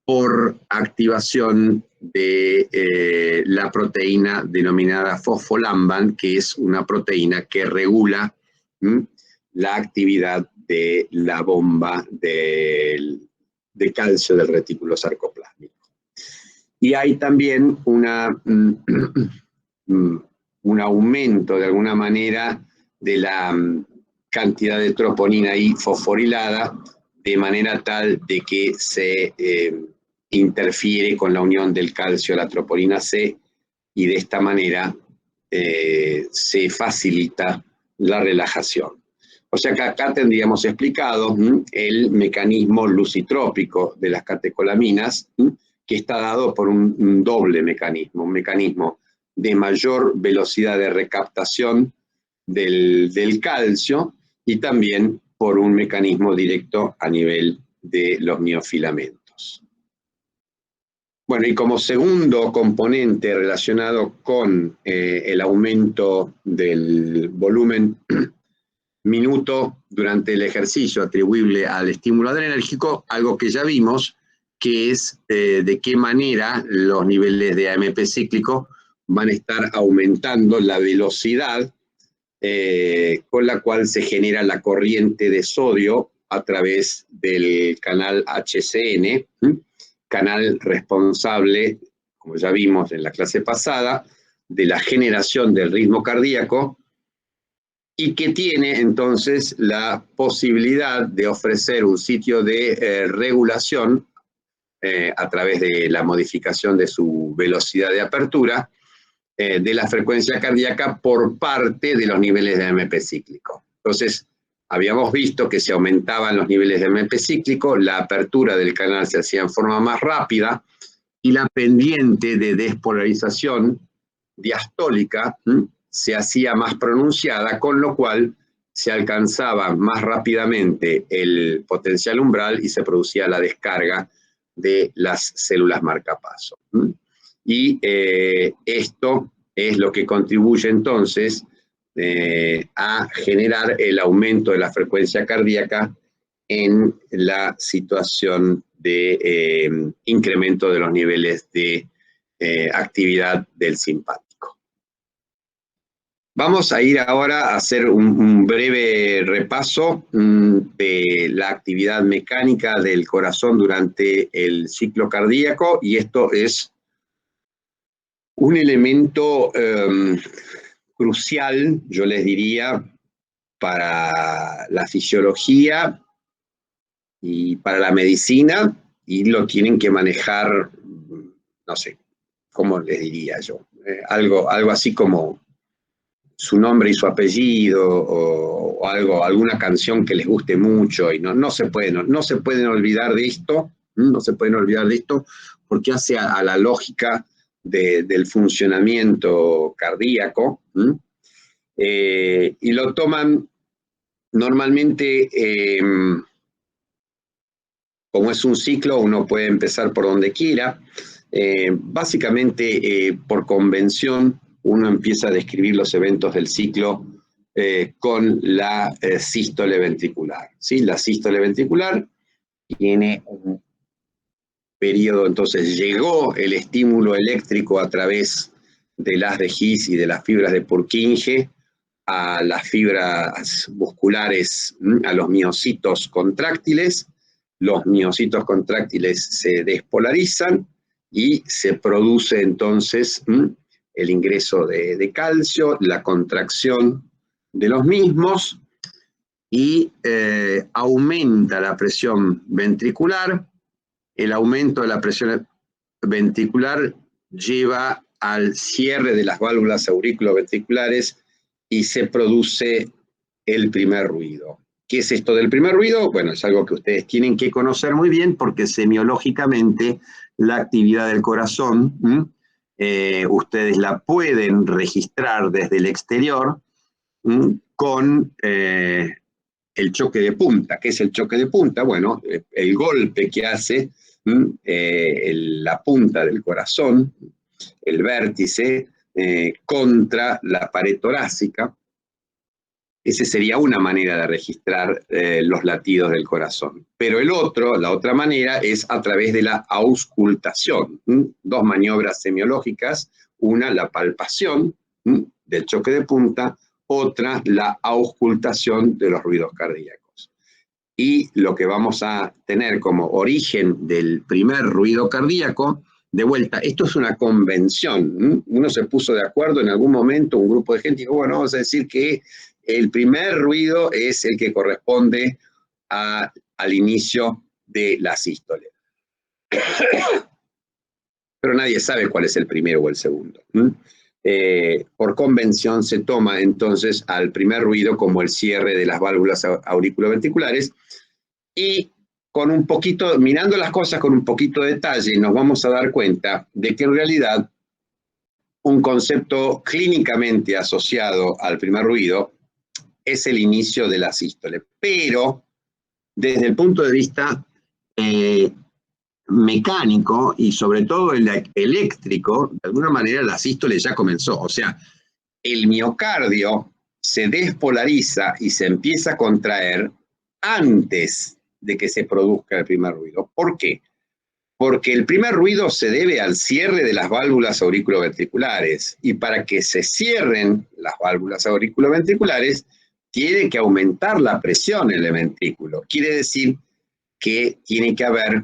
por activación de la proteína denominada fosfolamban, que es una proteína que regula la actividad de la bomba de calcio del retículo sarcoplásmico. Y hay también un aumento, de alguna manera, de la cantidad de troponina I fosforilada, de manera tal de que se interfiere con la unión del calcio a la troponina C, y de esta manera se facilita la relajación. O sea que acá tendríamos explicado el mecanismo lucitrópico de las catecolaminas, que está dado por un doble mecanismo, un mecanismo de mayor velocidad de recaptación del calcio, y también por un mecanismo directo a nivel de los miofilamentos. Bueno, y como segundo componente relacionado con el aumento del volumen minuto durante el ejercicio atribuible al estímulo adrenérgico, algo que ya vimos, que es de qué manera los niveles de AMP cíclico van a estar aumentando la velocidad con la cual se genera la corriente de sodio a través del canal HCN, canal responsable, como ya vimos en la clase pasada, de la generación del ritmo cardíaco, y que tiene entonces la posibilidad de ofrecer un sitio de regulación a través de la modificación de su velocidad de apertura de la frecuencia cardíaca por parte de los niveles de AMP cíclico. Entonces, habíamos visto que se aumentaban los niveles de AMP cíclico, la apertura del canal se hacía en forma más rápida y la pendiente de despolarización diastólica se hacía más pronunciada, con lo cual se alcanzaba más rápidamente el potencial umbral y se producía la descarga de las células marcapaso. Y esto es lo que contribuye entonces a generar el aumento de la frecuencia cardíaca en la situación de incremento de los niveles de actividad del simpático. Vamos a ir ahora a hacer un breve repaso de la actividad mecánica del corazón durante el ciclo cardíaco, y esto es un elemento crucial, yo les diría, para la fisiología y para la medicina, y lo tienen que manejar, no sé, ¿cómo les diría yo? Algo así como su nombre y su apellido, o alguna canción que les guste mucho, y no se pueden olvidar de esto, No se pueden olvidar de esto porque hace a la lógica del funcionamiento cardíaco, y lo toman normalmente, como es un ciclo, uno puede empezar por donde quiera. Básicamente, por convención, uno empieza a describir los eventos del ciclo con la sístole ventricular, ¿sí? La sístole ventricular tiene un periodo, entonces llegó el estímulo eléctrico a través de las de His y de las fibras de Purkinje a las fibras musculares, a los miocitos contráctiles. Los miocitos contráctiles se despolarizan y se produce entonces el ingreso de calcio, la contracción de los mismos, y aumenta la presión ventricular. El aumento de la presión ventricular lleva al cierre de las válvulas auriculoventriculares y se produce el primer ruido. ¿Qué es esto del primer ruido? Bueno, es algo que ustedes tienen que conocer muy bien porque semiológicamente la actividad del corazón, ustedes la pueden registrar desde el exterior con el choque de punta. ¿Qué es el choque de punta? Bueno, el golpe que hace la punta del corazón, el vértice, contra la pared torácica. Esa sería una manera de registrar los latidos del corazón. Pero la otra manera es a través de la auscultación. Dos maniobras semiológicas, una la palpación del choque de punta, otra la auscultación de los ruidos cardíacos. Y lo que vamos a tener como origen del primer ruido cardíaco, de vuelta, esto es una convención. Uno se puso de acuerdo en algún momento, un grupo de gente dijo, bueno, vamos a decir que el primer ruido es el que corresponde al inicio de la sístole. Pero nadie sabe cuál es el primero o el segundo. Por convención se toma entonces al primer ruido como el cierre de las válvulas auriculoventriculares, y con un poquito, mirando las cosas con un poquito de detalle, nos vamos a dar cuenta de que en realidad un concepto clínicamente asociado al primer ruido es el inicio de la sístole. Pero desde el punto de vista mecánico y sobre todo el eléctrico, de alguna manera la sístole ya comenzó. O sea, el miocardio se despolariza y se empieza a contraer antes de que se produzca el primer ruido. ¿Por qué? Porque el primer ruido se debe al cierre de las válvulas auriculoventriculares, y para que se cierren las válvulas auriculoventriculares tiene que aumentar la presión en el ventrículo. Quiere decir que tiene que haber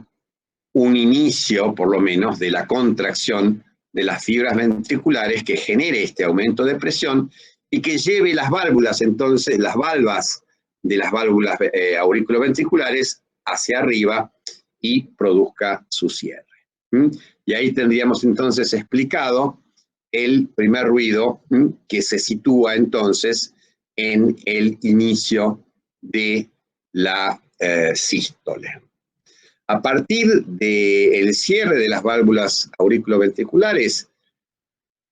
un inicio, por lo menos, de la contracción de las fibras ventriculares que genere este aumento de presión y que lleve las válvulas, entonces, las valvas de las válvulas auriculoventriculares hacia arriba y produzca su cierre. Y ahí tendríamos entonces explicado el primer ruido que se sitúa entonces en el inicio de la sístole. A partir del cierre de las válvulas auriculoventriculares,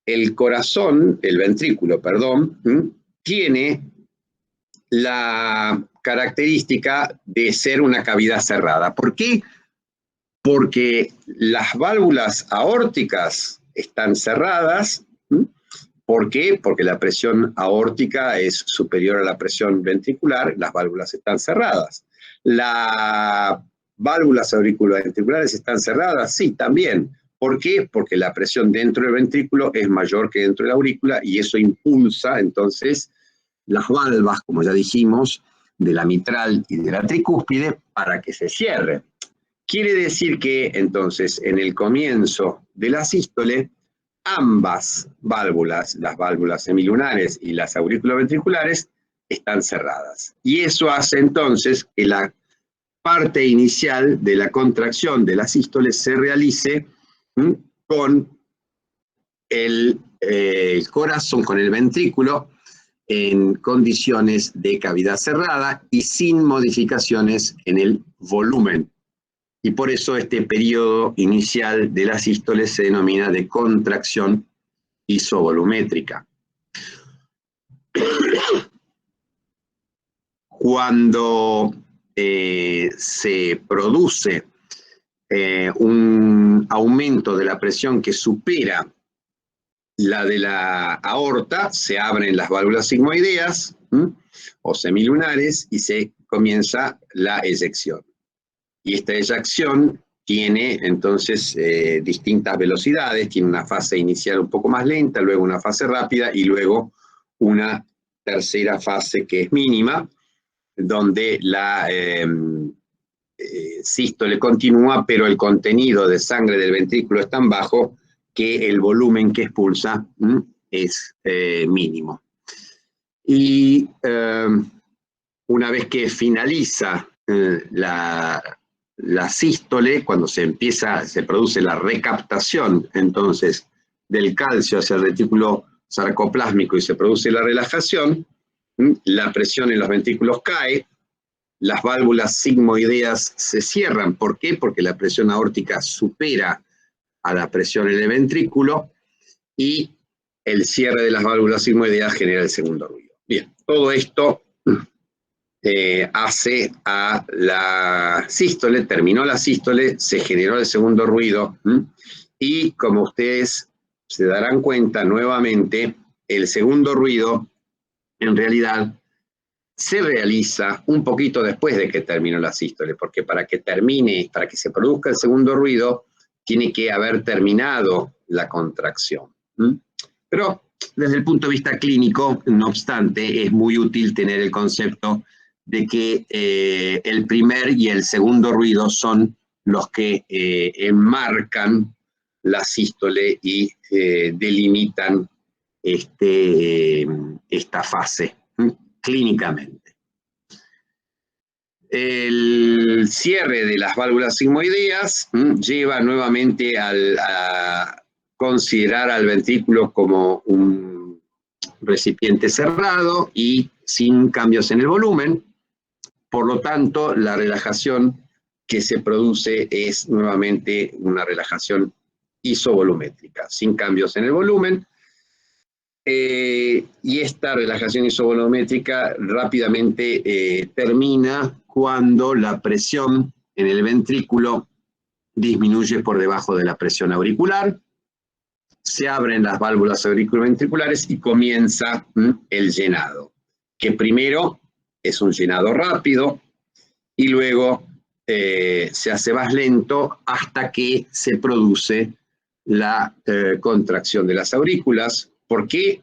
el corazón, el ventrículo, perdón, tiene la característica de ser una cavidad cerrada. ¿Por qué? Porque las válvulas aórticas están cerradas. ¿Por qué? Porque la presión aórtica es superior a la presión ventricular, las válvulas están cerradas. Las válvulas auriculoventriculares están cerradas, sí, también. ¿Por qué? Porque la presión dentro del ventrículo es mayor que dentro de la aurícula y eso impulsa entonces las valvas, como ya dijimos, de la mitral y de la tricúspide para que se cierre. Quiere decir que entonces en el comienzo de la sístole, ambas válvulas, las válvulas semilunares y las auriculoventriculares, están cerradas. Y eso hace entonces que la parte inicial de la contracción de la sístole se realice con el corazón, con el ventrículo, en condiciones de cavidad cerrada y sin modificaciones en el volumen. y por eso este periodo inicial de la sístole se denomina de contracción isovolumétrica. Cuando se produce un aumento de la presión que supera la de la aorta, se abren las válvulas sigmoideas o semilunares y se comienza la eyección. Y esta eyección tiene entonces distintas velocidades, tiene una fase inicial un poco más lenta, luego una fase rápida y luego una tercera fase que es mínima, donde la sístole continúa, pero el contenido de sangre del ventrículo es tan bajo que el volumen que expulsa es mínimo. Y una vez que finaliza la sístole, cuando se produce la recaptación entonces del calcio hacia el retículo sarcoplásmico y se produce la relajación, la presión en los ventrículos cae, las válvulas sigmoideas se cierran. ¿Por qué? Porque la presión aórtica supera a la presión en el ventrículo y el cierre de las válvulas sigmoideas genera el segundo ruido. Bien, todo esto hace a la sístole, terminó la sístole, se generó el segundo ruido y como ustedes se darán cuenta nuevamente, el segundo ruido en realidad se realiza un poquito después de que terminó la sístole, porque para que se produzca el segundo ruido, tiene que haber terminado la contracción. Pero desde el punto de vista clínico, no obstante, es muy útil tener el concepto de que el primer y el segundo ruido son los que enmarcan la sístole y delimitan esta fase clínicamente. El cierre de las válvulas sigmoideas lleva nuevamente a considerar al ventrículo como un recipiente cerrado y sin cambios en el volumen. Por lo tanto, la relajación que se produce es nuevamente una relajación isovolumétrica, sin cambios en el volumen. Y esta relajación isovolumétrica rápidamente termina cuando la presión en el ventrículo disminuye por debajo de la presión auricular, se abren las válvulas auriculoventriculares y comienza el llenado, que primero es un llenado rápido y luego se hace más lento hasta que se produce la contracción de las aurículas. ¿Por qué?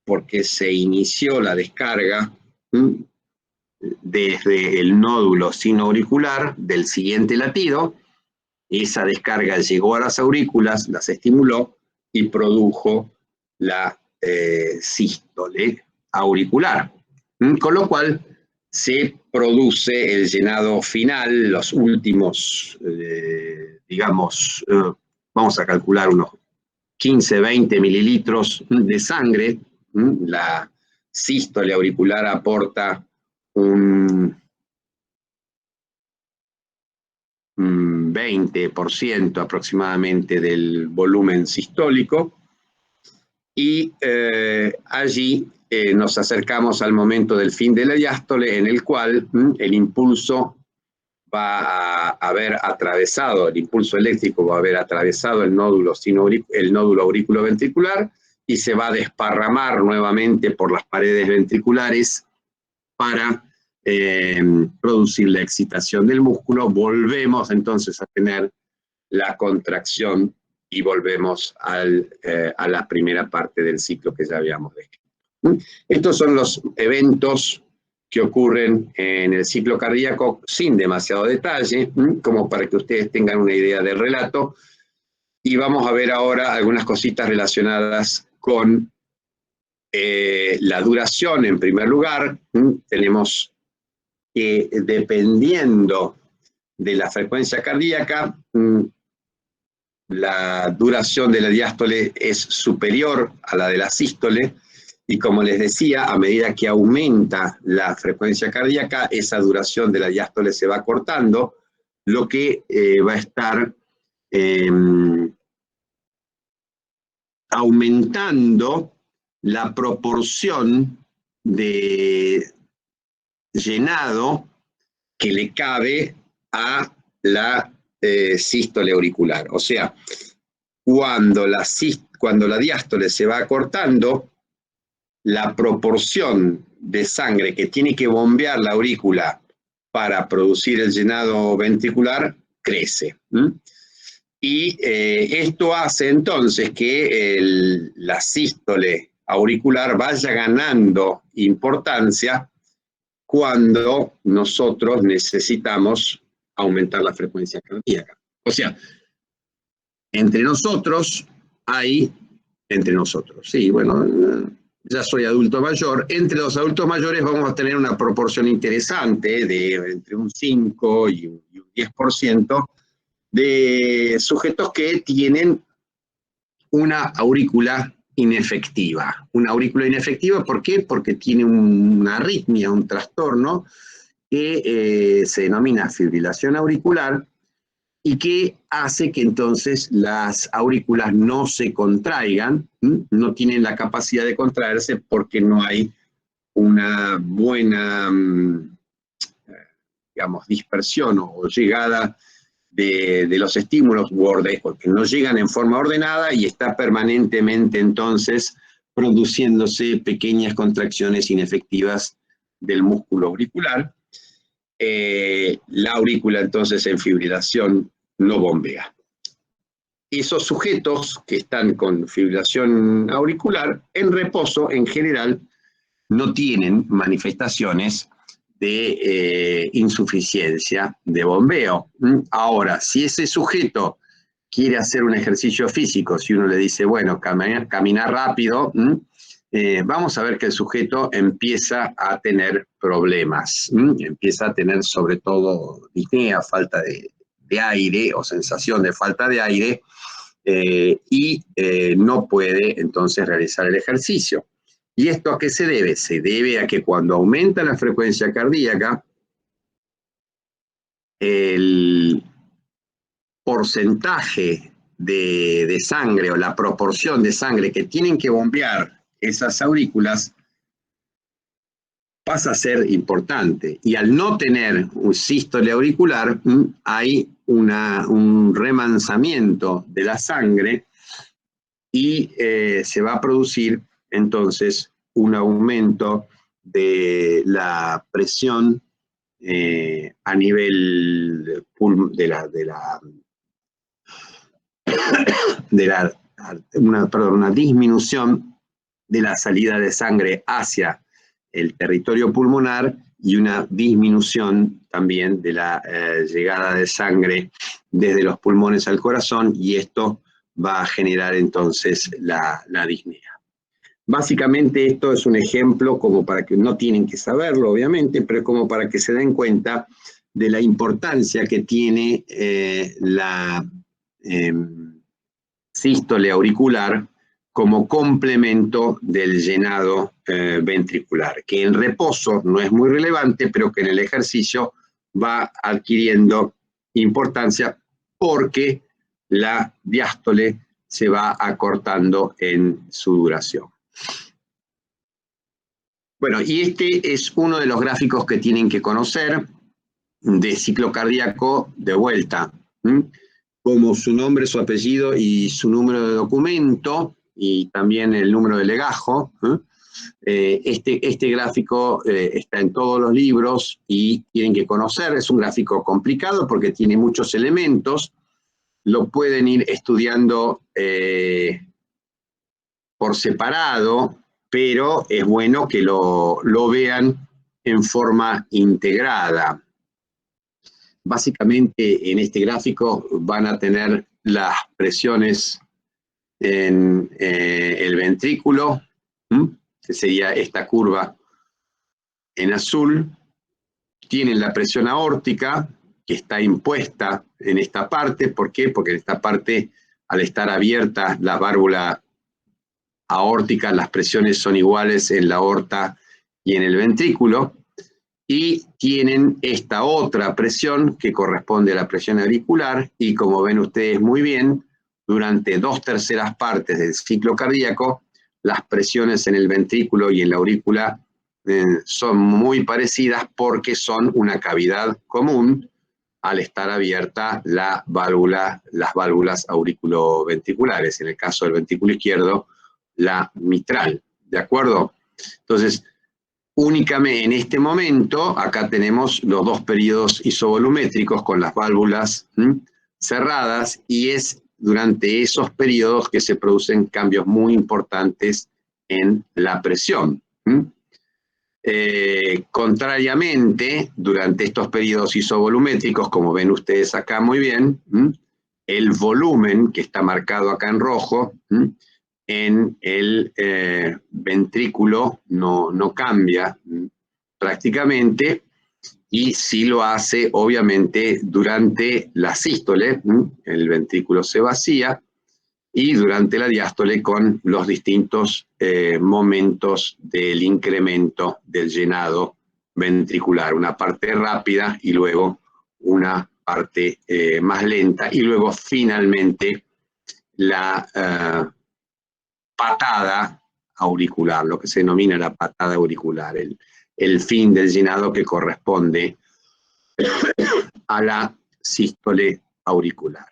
Porque se inició la descarga desde el nódulo sinoauricular del siguiente latido. Esa descarga llegó a las aurículas, las estimuló y produjo la sístole auricular. Con lo cual se produce el llenado final, los últimos, digamos, vamos a calcular unos 15-20 mililitros de sangre. La sístole auricular aporta un 20% aproximadamente del volumen sistólico y allí nos acercamos al momento del fin de la diástole, en el cual el impulso va a haber atravesado, el impulso eléctrico va a haber atravesado el nódulo auriculoventricular y se va a desparramar nuevamente por las paredes ventriculares para producir la excitación del músculo. Volvemos entonces a tener la contracción y volvemos a la primera parte del ciclo que ya habíamos descrito. Estos son los eventos que ocurren en el ciclo cardíaco sin demasiado detalle, como para que ustedes tengan una idea del relato. Y vamos a ver ahora algunas cositas relacionadas con la duración. En primer lugar, tenemos que dependiendo de la frecuencia cardíaca, la duración de la diástole es superior a la de la sístole, y como les decía, a medida que aumenta la frecuencia cardíaca, esa duración de la diástole se va cortando, lo que va a estar aumentando la proporción de llenado que le cabe a la sístole auricular. O sea, cuando la diástole se va acortando, la proporción de sangre que tiene que bombear la aurícula para producir el llenado ventricular crece. Y esto hace entonces que la sístole auricular vaya ganando importancia cuando nosotros necesitamos aumentar la frecuencia cardíaca. O sea, entre nosotros, sí, bueno, ya soy adulto mayor, entre los adultos mayores vamos a tener una proporción interesante de entre un 5 y un 10% de sujetos que tienen una aurícula inefectiva. Una aurícula inefectiva, ¿por qué? Porque tiene una arritmia, un trastorno que se denomina fibrilación auricular y que hace que entonces las aurículas no se contraigan, no tienen la capacidad de contraerse porque no hay una buena, digamos, dispersión o llegada de los estímulos porque no llegan en forma ordenada y está permanentemente entonces produciéndose pequeñas contracciones inefectivas del músculo auricular. La aurícula entonces en fibrilación no bombea. Esos sujetos que están con fibrilación auricular en reposo en general no tienen manifestaciones de insuficiencia de bombeo. Ahora, si ese sujeto quiere hacer un ejercicio físico, si uno le dice, bueno, camina rápido, vamos a ver que el sujeto empieza a tener problemas, empieza a tener sobre todo disnea, falta de aire o sensación de falta de aire, y no puede entonces realizar el ejercicio. ¿Y esto a qué se debe? Se debe a que cuando aumenta la frecuencia cardíaca, el porcentaje de sangre o la proporción de sangre que tienen que bombear esas aurículas pasa a ser importante. Y al no tener un sístole auricular, hay un remansamiento de la sangre y se va a producir entonces un aumento de la presión a nivel una disminución de la salida de sangre hacia el territorio pulmonar y una disminución también de la llegada de sangre desde los pulmones al corazón, y esto va a generar entonces la disnea. Básicamente esto es un ejemplo como para que, no tienen que saberlo obviamente, pero como para que se den cuenta de la importancia que tiene la sístole auricular como complemento del llenado ventricular, que en reposo no es muy relevante, pero que en el ejercicio va adquiriendo importancia porque la diástole se va acortando en su duración. Bueno, y este es uno de los gráficos que tienen que conocer de ciclo cardíaco de vuelta, como su nombre, su apellido y su número de documento, y también el número de legajo. Este gráfico está en todos los libros y tienen que conocer. Es un gráfico complicado porque tiene muchos elementos. Lo pueden ir estudiando por separado, pero es bueno que lo vean en forma integrada. Básicamente en este gráfico van a tener las presiones en el ventrículo, que sería esta curva en azul. Tienen la presión aórtica, que está impuesta en esta parte. ¿Por qué? Porque en esta parte, al estar abierta la válvula aórtica, las presiones son iguales en la aorta y en el ventrículo. y tienen esta otra presión que corresponde a la presión auricular, y como ven ustedes muy bien, durante 2/3 partes del ciclo cardíaco, las presiones en el ventrículo y en la aurícula son muy parecidas porque son una cavidad común al estar abierta las válvulas auriculoventriculares, en el caso del ventrículo izquierdo, la mitral, ¿de acuerdo? Entonces, únicamente en este momento, acá tenemos los dos periodos isovolumétricos con las válvulas cerradas, y es durante esos periodos que se producen cambios muy importantes en la presión. Contrariamente, durante estos periodos isovolumétricos, como ven ustedes acá muy bien, el volumen que está marcado acá en rojo, en el ventrículo no cambia prácticamente, y sí lo hace obviamente durante la sístole, el ventrículo se vacía, y durante la diástole con los distintos momentos del incremento del llenado ventricular, una parte rápida y luego una parte más lenta, y luego finalmente la patada auricular, lo que se denomina la patada auricular, el fin del llenado que corresponde a la sístole auricular.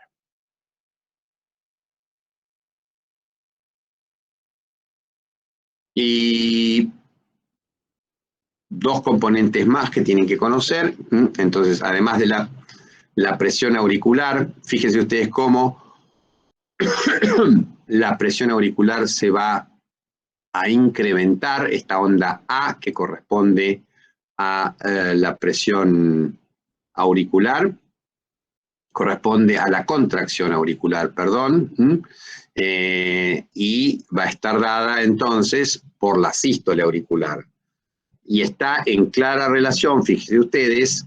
Y dos componentes más que tienen que conocer. Entonces, además de la presión auricular, fíjense ustedes cómo la presión auricular se va a incrementar, esta onda A que corresponde a la presión auricular, corresponde a la contracción auricular, perdón, y va a estar dada entonces por la sístole auricular. Y está en clara relación, fíjense ustedes,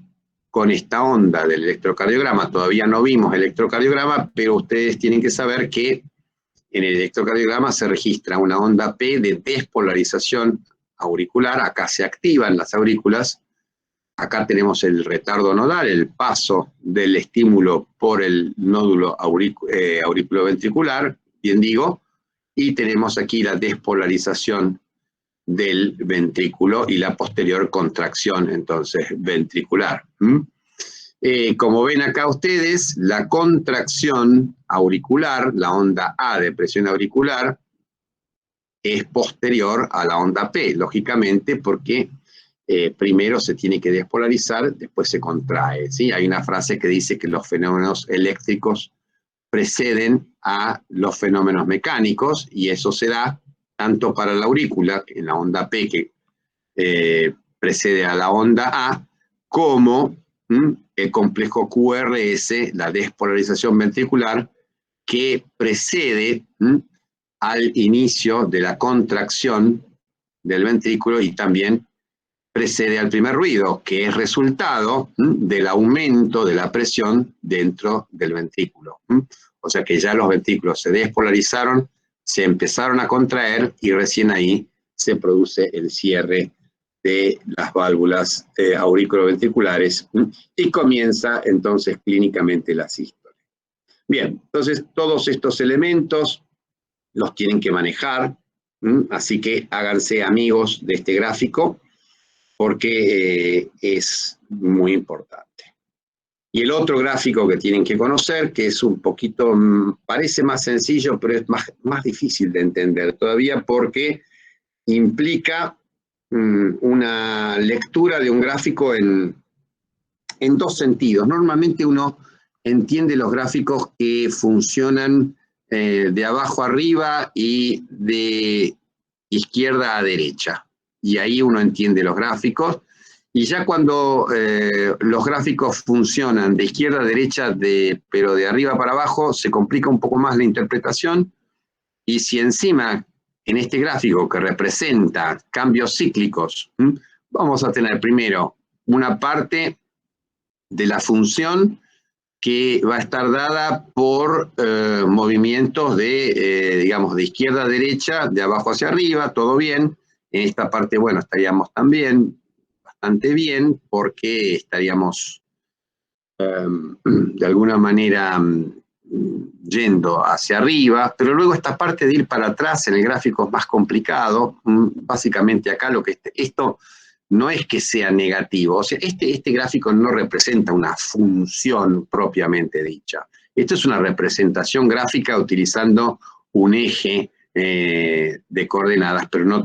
con esta onda del electrocardiograma. Todavía no vimos el electrocardiograma, pero ustedes tienen que saber que en el electrocardiograma se registra una onda P de despolarización auricular. Acá se activan las aurículas. Acá tenemos el retardo nodal, el paso del estímulo por el nódulo auriculoventricular, bien digo, y tenemos aquí la despolarización del ventrículo y la posterior contracción, entonces, ventricular. Como ven acá ustedes, la contracción auricular, la onda A de presión auricular, es posterior a la onda P, lógicamente, porque primero se tiene que despolarizar, después se contrae, ¿sí? Hay una frase que dice que los fenómenos eléctricos preceden a los fenómenos mecánicos, y eso se da tanto para la aurícula, en la onda P que precede a la onda A, como el complejo QRS, la despolarización ventricular, que precede al inicio de la contracción del ventrículo y también precede al primer ruido, que es resultado del aumento de la presión dentro del ventrículo. O sea que ya los ventrículos se despolarizaron, se empezaron a contraer, y recién ahí se produce el cierre de las válvulas auriculoventriculares y comienza entonces clínicamente la sístole. Bien, entonces todos estos elementos los tienen que manejar, así que háganse amigos de este gráfico porque es muy importante. Y el otro gráfico que tienen que conocer, que es un poquito, parece más sencillo, pero es más difícil de entender todavía, porque implica una lectura de un gráfico en dos sentidos. Normalmente uno entiende los gráficos que funcionan de abajo a arriba y de izquierda a derecha. Y ahí uno entiende los gráficos. Y ya cuando los gráficos funcionan de izquierda a derecha, pero de arriba para abajo, se complica un poco más la interpretación. Y si encima, en este gráfico que representa cambios cíclicos, vamos a tener primero una parte de la función que va a estar dada por movimientos digamos, de izquierda a derecha, de abajo hacia arriba, todo bien. En esta parte, bueno, estaríamos también bastante bien porque estaríamos de alguna manera yendo hacia arriba, pero luego esta parte de ir para atrás en el gráfico es más complicado. Básicamente acá esto no es que sea negativo, o sea, este gráfico no representa una función propiamente dicha. Esto es una representación gráfica utilizando un eje de coordenadas, pero no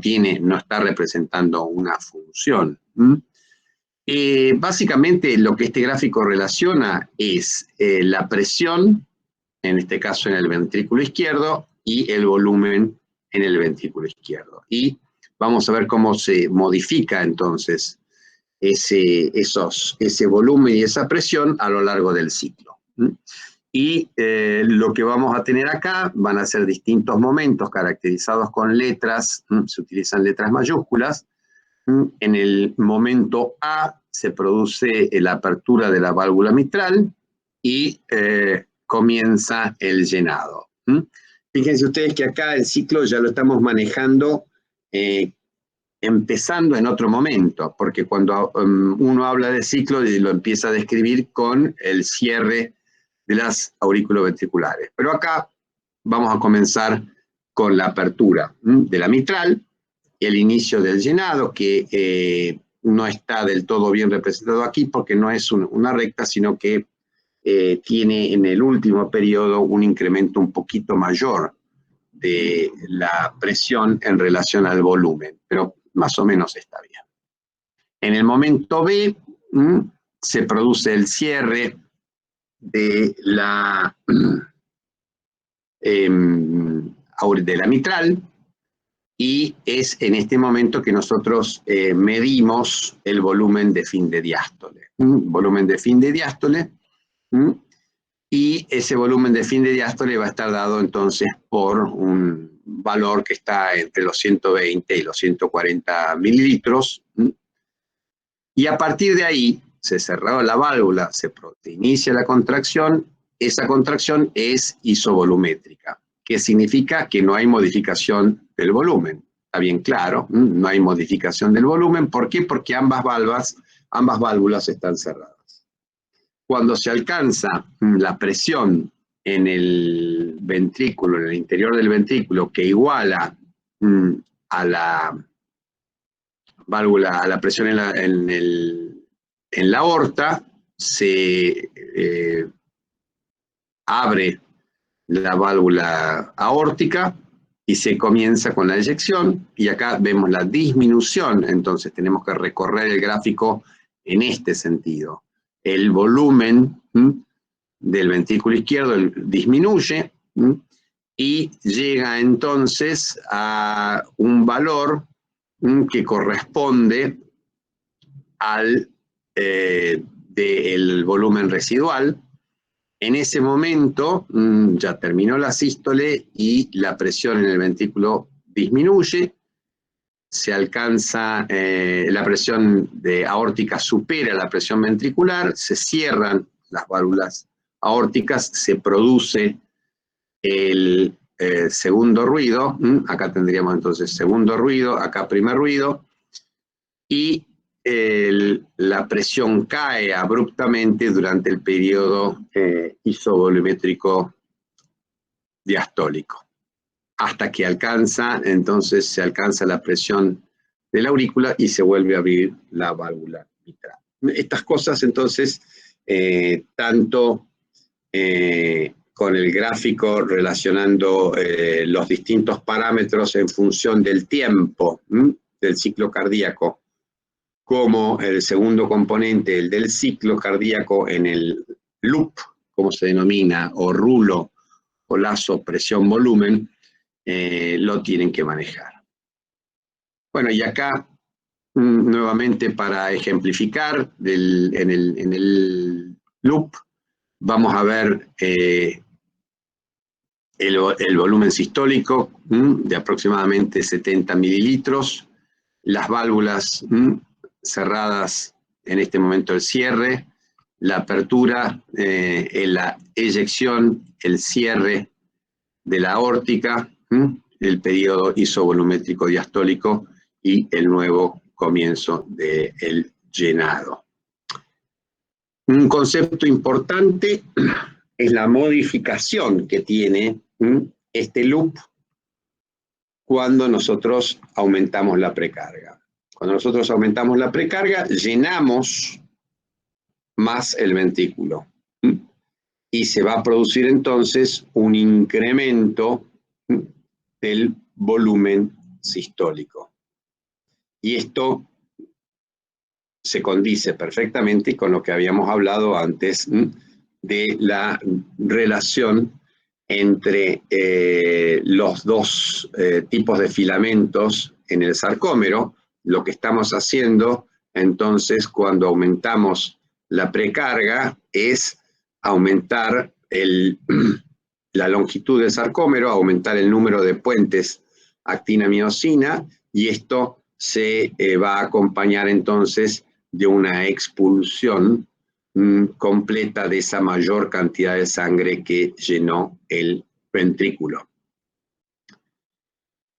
está representando una función. Básicamente lo que este gráfico relaciona es la presión, en este caso en el ventrículo izquierdo, y el volumen en el ventrículo izquierdo. Y vamos a ver cómo se modifica entonces ese volumen y esa presión a lo largo del ciclo. Y lo que vamos a tener acá van a ser distintos momentos caracterizados con letras, se utilizan letras mayúsculas. En el momento A se produce la apertura de la válvula mitral y comienza el llenado. Fíjense ustedes que acá el ciclo ya lo estamos manejando empezando en otro momento, porque cuando uno habla de ciclo lo empieza a describir con el cierre de las auriculoventriculares. Pero acá vamos a comenzar con la apertura de la mitral, el inicio del llenado, que no está del todo bien representado aquí porque no es una recta, sino que tiene en el último periodo un incremento un poquito mayor de la presión en relación al volumen, pero más o menos está bien. En el momento B se produce el cierre de la mitral, y es en este momento que nosotros medimos el volumen de fin de diástole. Volumen de fin de diástole, y ese volumen de fin de diástole va a estar dado entonces por un valor que está entre los 120 y los 140 mililitros. Y a partir de ahí, se cerró la válvula, se inicia la contracción, esa contracción es isovolumétrica, que significa que no hay modificación del volumen. Está bien claro, no hay modificación del volumen. ¿Por qué? Porque ambas válvulas están cerradas. Cuando se alcanza la presión en el ventrículo, en el interior del ventrículo, que iguala a la válvula, a la presión en la aorta, se abre la válvula aórtica y se comienza con la eyección, y acá vemos la disminución. Entonces tenemos que recorrer el gráfico en este sentido. El volumen del ventrículo izquierdo disminuye y llega entonces a un valor que corresponde al del volumen residual. En ese momento ya terminó la sístole y la presión en el ventrículo disminuye, se alcanza, la presión aórtica supera la presión ventricular, se cierran las válvulas aórticas, se produce el segundo ruido, acá tendríamos entonces segundo ruido, acá primer ruido, y la presión cae abruptamente durante el periodo isovolumétrico diastólico, hasta que entonces se alcanza la presión de la aurícula y se vuelve a abrir la válvula mitral. Estas cosas entonces, tanto con el gráfico relacionando los distintos parámetros en función del tiempo del ciclo cardíaco, como el segundo componente, el del ciclo cardíaco en el loop, como se denomina, o rulo, o lazo presión-volumen, lo tienen que manejar. Bueno, y acá, nuevamente para ejemplificar, en el loop, vamos a ver el volumen sistólico de aproximadamente 70 mililitros, las válvulas cerradas en este momento, el cierre, la apertura, la eyección, el cierre de la aórtica, el periodo isovolumétrico diastólico y el nuevo comienzo del llenado. Un concepto importante es la modificación que tiene este loop cuando nosotros aumentamos la precarga. Cuando nosotros aumentamos la precarga, llenamos más el ventrículo. Y se va a producir entonces un incremento del volumen sistólico. Y esto se condice perfectamente con lo que habíamos hablado antes de la relación entre los dos tipos de filamentos en el sarcómero. Lo que estamos haciendo entonces cuando aumentamos la precarga es aumentar la longitud del sarcómero, aumentar el número de puentes actina-miosina, y esto se va a acompañar entonces de una expulsión completa de esa mayor cantidad de sangre que llenó el ventrículo.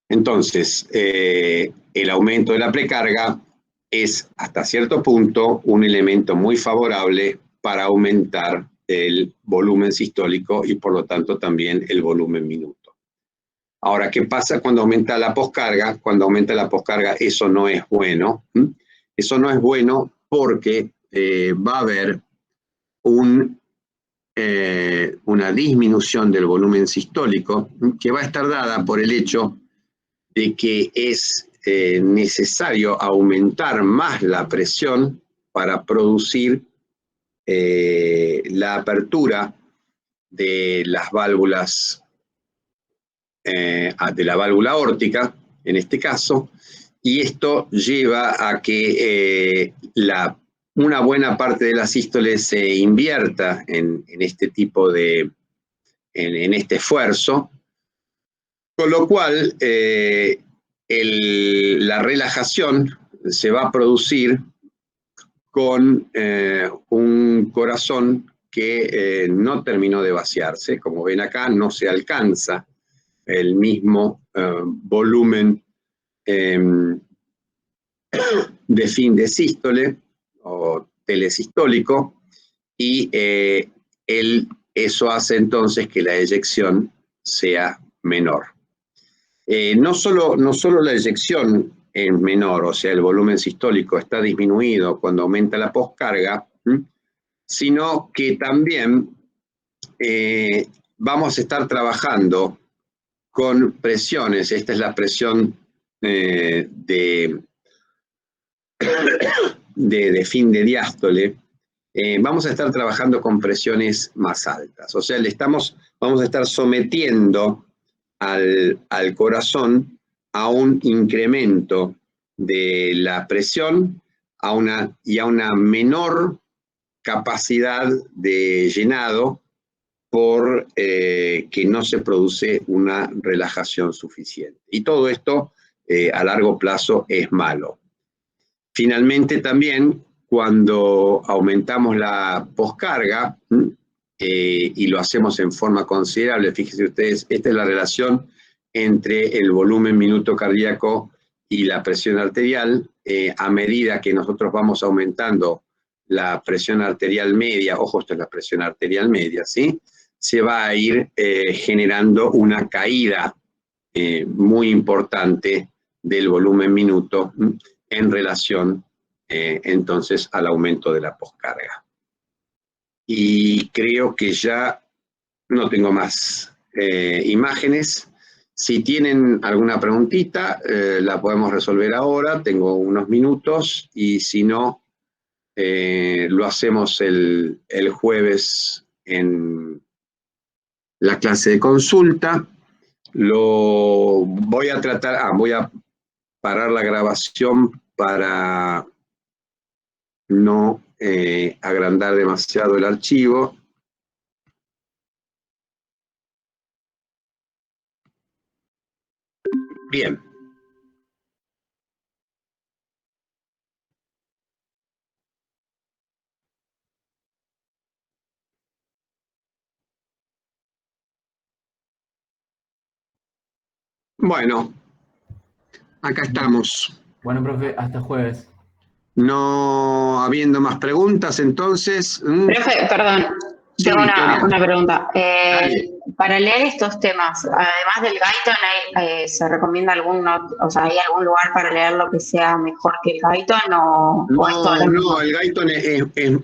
Entonces, el aumento de la precarga es hasta cierto punto un elemento muy favorable para aumentar el volumen sistólico y por lo tanto también el volumen minuto. Ahora, ¿qué pasa cuando aumenta la poscarga? Cuando aumenta la poscarga eso no es bueno. Eso no es bueno porque va a haber una disminución del volumen sistólico que va a estar dada por el hecho de que es necesario aumentar más la presión para producir la apertura de las válvulas, de la válvula aórtica, en este caso, y esto lleva a que una buena parte de la sístole se invierta en este tipo de, en este esfuerzo, con lo cual la relajación se va a producir con un corazón que no terminó de vaciarse. Como ven acá, no se alcanza el mismo volumen de fin de sístole o telesistólico, y eso hace entonces que la eyección sea menor. No solo la eyección es menor, o sea, el volumen sistólico está disminuido cuando aumenta la poscarga, sino que también vamos a estar trabajando con presiones. Esta es la presión de fin de diástole. Vamos a estar trabajando con presiones más altas, o sea, vamos a estar sometiendo al corazón a un incremento de la presión y a una menor capacidad de llenado por que no se produce una relajación suficiente. Y todo esto a largo plazo es malo. Finalmente también, cuando aumentamos la poscarga, y lo hacemos en forma considerable, fíjense ustedes, esta es la relación entre el volumen minuto cardíaco y la presión arterial. A medida que nosotros vamos aumentando la presión arterial media, ojo, esto es la presión arterial media, ¿sí? Se va a ir generando una caída muy importante del volumen minuto en relación entonces al aumento de la poscarga. Y creo que ya no tengo más imágenes. Si tienen alguna preguntita, la podemos resolver ahora, tengo unos minutos, y si no, lo hacemos el jueves en la clase de consulta. Voy a tratar, voy a parar la grabación para no agrandar demasiado el archivo. Bien. Bueno, acá estamos. Bueno, profe, hasta jueves. No habiendo más preguntas, entonces... Profe, perdón, Sí, tengo Victoria. una pregunta. Dale. Para leer estos temas, además del Guyton, ¿se recomienda o sea, hay algún lugar para leer lo que sea mejor que el Guyton o es todo lo mismo? No, el Guyton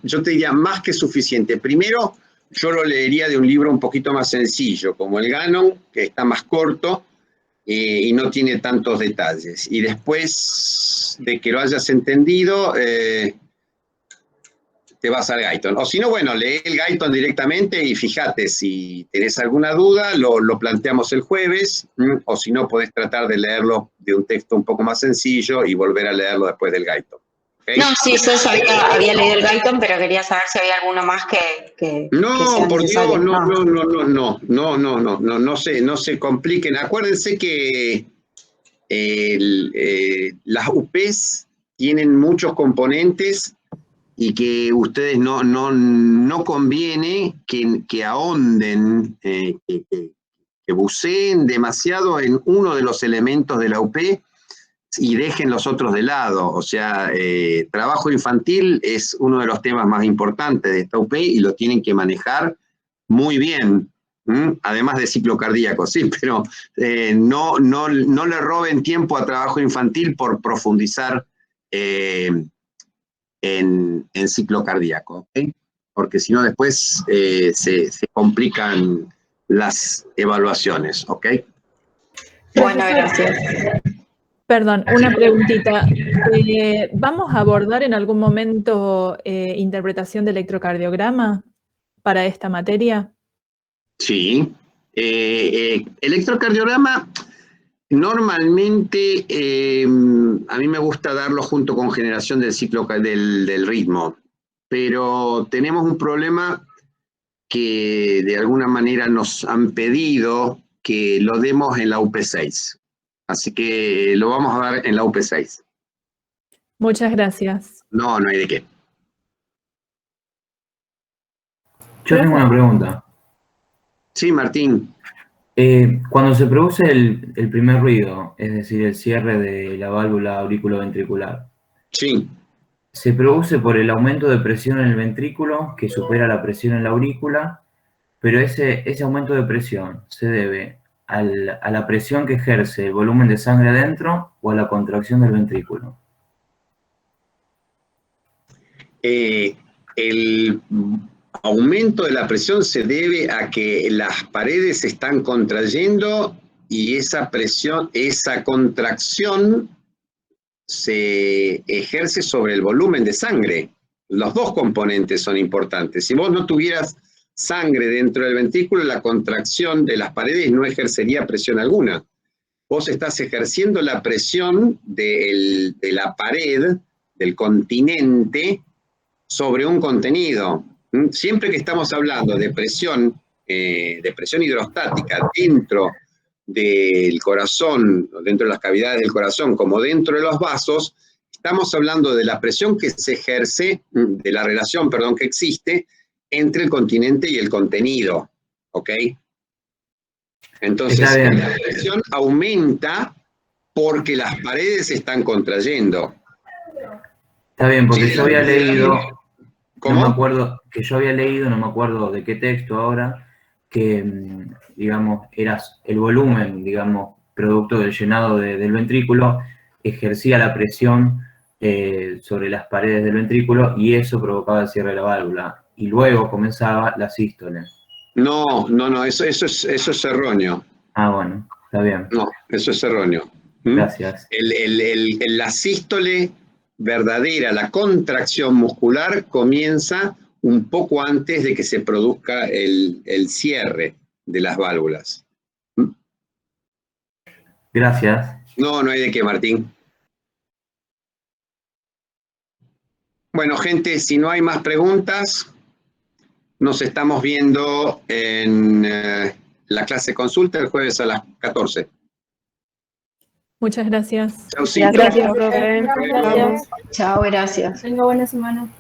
yo te diría, más que suficiente. Primero, yo lo leería de un libro un poquito más sencillo, como el Gannon, que está más corto y no tiene tantos detalles. Y después de que lo hayas entendido, te vas al Guyton. O si no, bueno, lee el Guyton directamente y fíjate, si tenés alguna duda, lo planteamos el jueves, o si no, podés tratar de leerlo de un texto un poco más sencillo y volver a leerlo después del Guyton. ¿Okay? No, sí, yo había leído el Guyton, pero quería saber si había alguno más que No, sea por necesario. Dios, no se compliquen. Acuérdense que las UPs tienen muchos componentes y que ustedes no conviene que ahonden, que buceen demasiado en uno de los elementos de la UP y dejen los otros de lado. O sea, trabajo infantil es uno de los temas más importantes de esta UP y lo tienen que manejar muy bien, además de ciclo cardíaco, sí, pero no le roben tiempo a trabajo infantil por profundizar en ciclo cardíaco, ¿okay? Porque si no después se complican las evaluaciones, ¿ok? Bueno, gracias. Perdón, una preguntita. ¿Vamos a abordar en algún momento interpretación de electrocardiograma para esta materia? Sí. Electrocardiograma, normalmente a mí me gusta darlo junto con generación del ciclo del ritmo, pero tenemos un problema que de alguna manera nos han pedido que lo demos en la UP6. Así que lo vamos a dar en la UP6. Muchas gracias. No hay de qué. Yo tengo una pregunta. Sí, Martín. Cuando se produce el primer ruido, es decir, el cierre de la válvula auriculoventricular, Sí. ¿se produce por el aumento de presión en el ventrículo que supera la presión en la aurícula? Pero ese aumento de presión se debe a la presión que ejerce el volumen de sangre adentro o a la contracción del ventrículo. El aumento de la presión se debe a que las paredes se están contrayendo y esa presión, esa contracción se ejerce sobre el volumen de sangre. Los dos componentes son importantes. Si vos no tuvieras sangre dentro del ventrículo, la contracción de las paredes no ejercería presión alguna. Vos estás ejerciendo la presión de la pared, del continente, sobre un contenido. Siempre que estamos hablando de presión hidrostática dentro del corazón, dentro de las cavidades del corazón, como dentro de los vasos, estamos hablando de la presión que se ejerce, de la relación, que existe entre el continente y el contenido, ¿ok? Entonces, la presión aumenta porque las paredes se están contrayendo. Está bien, porque Sí, yo había leído, ¿cómo? no me acuerdo de qué texto ahora, que, digamos, era el volumen, digamos, producto del llenado del ventrículo, ejercía la presión sobre las paredes del ventrículo y eso provocaba el cierre de la válvula. Y luego comenzaba la sístole. No, eso es erróneo. Ah, bueno, está bien. No, eso es erróneo. Gracias. La sístole verdadera, la contracción muscular, comienza un poco antes de que se produzca el cierre de las válvulas. Gracias. No hay de qué, Martín. Bueno, gente, si no hay más preguntas, nos estamos viendo en la clase consulta el jueves a las 14. Muchas gracias. Chau, sí. Gracias, profe. Gracias. Chao, gracias. Tenga buena semana.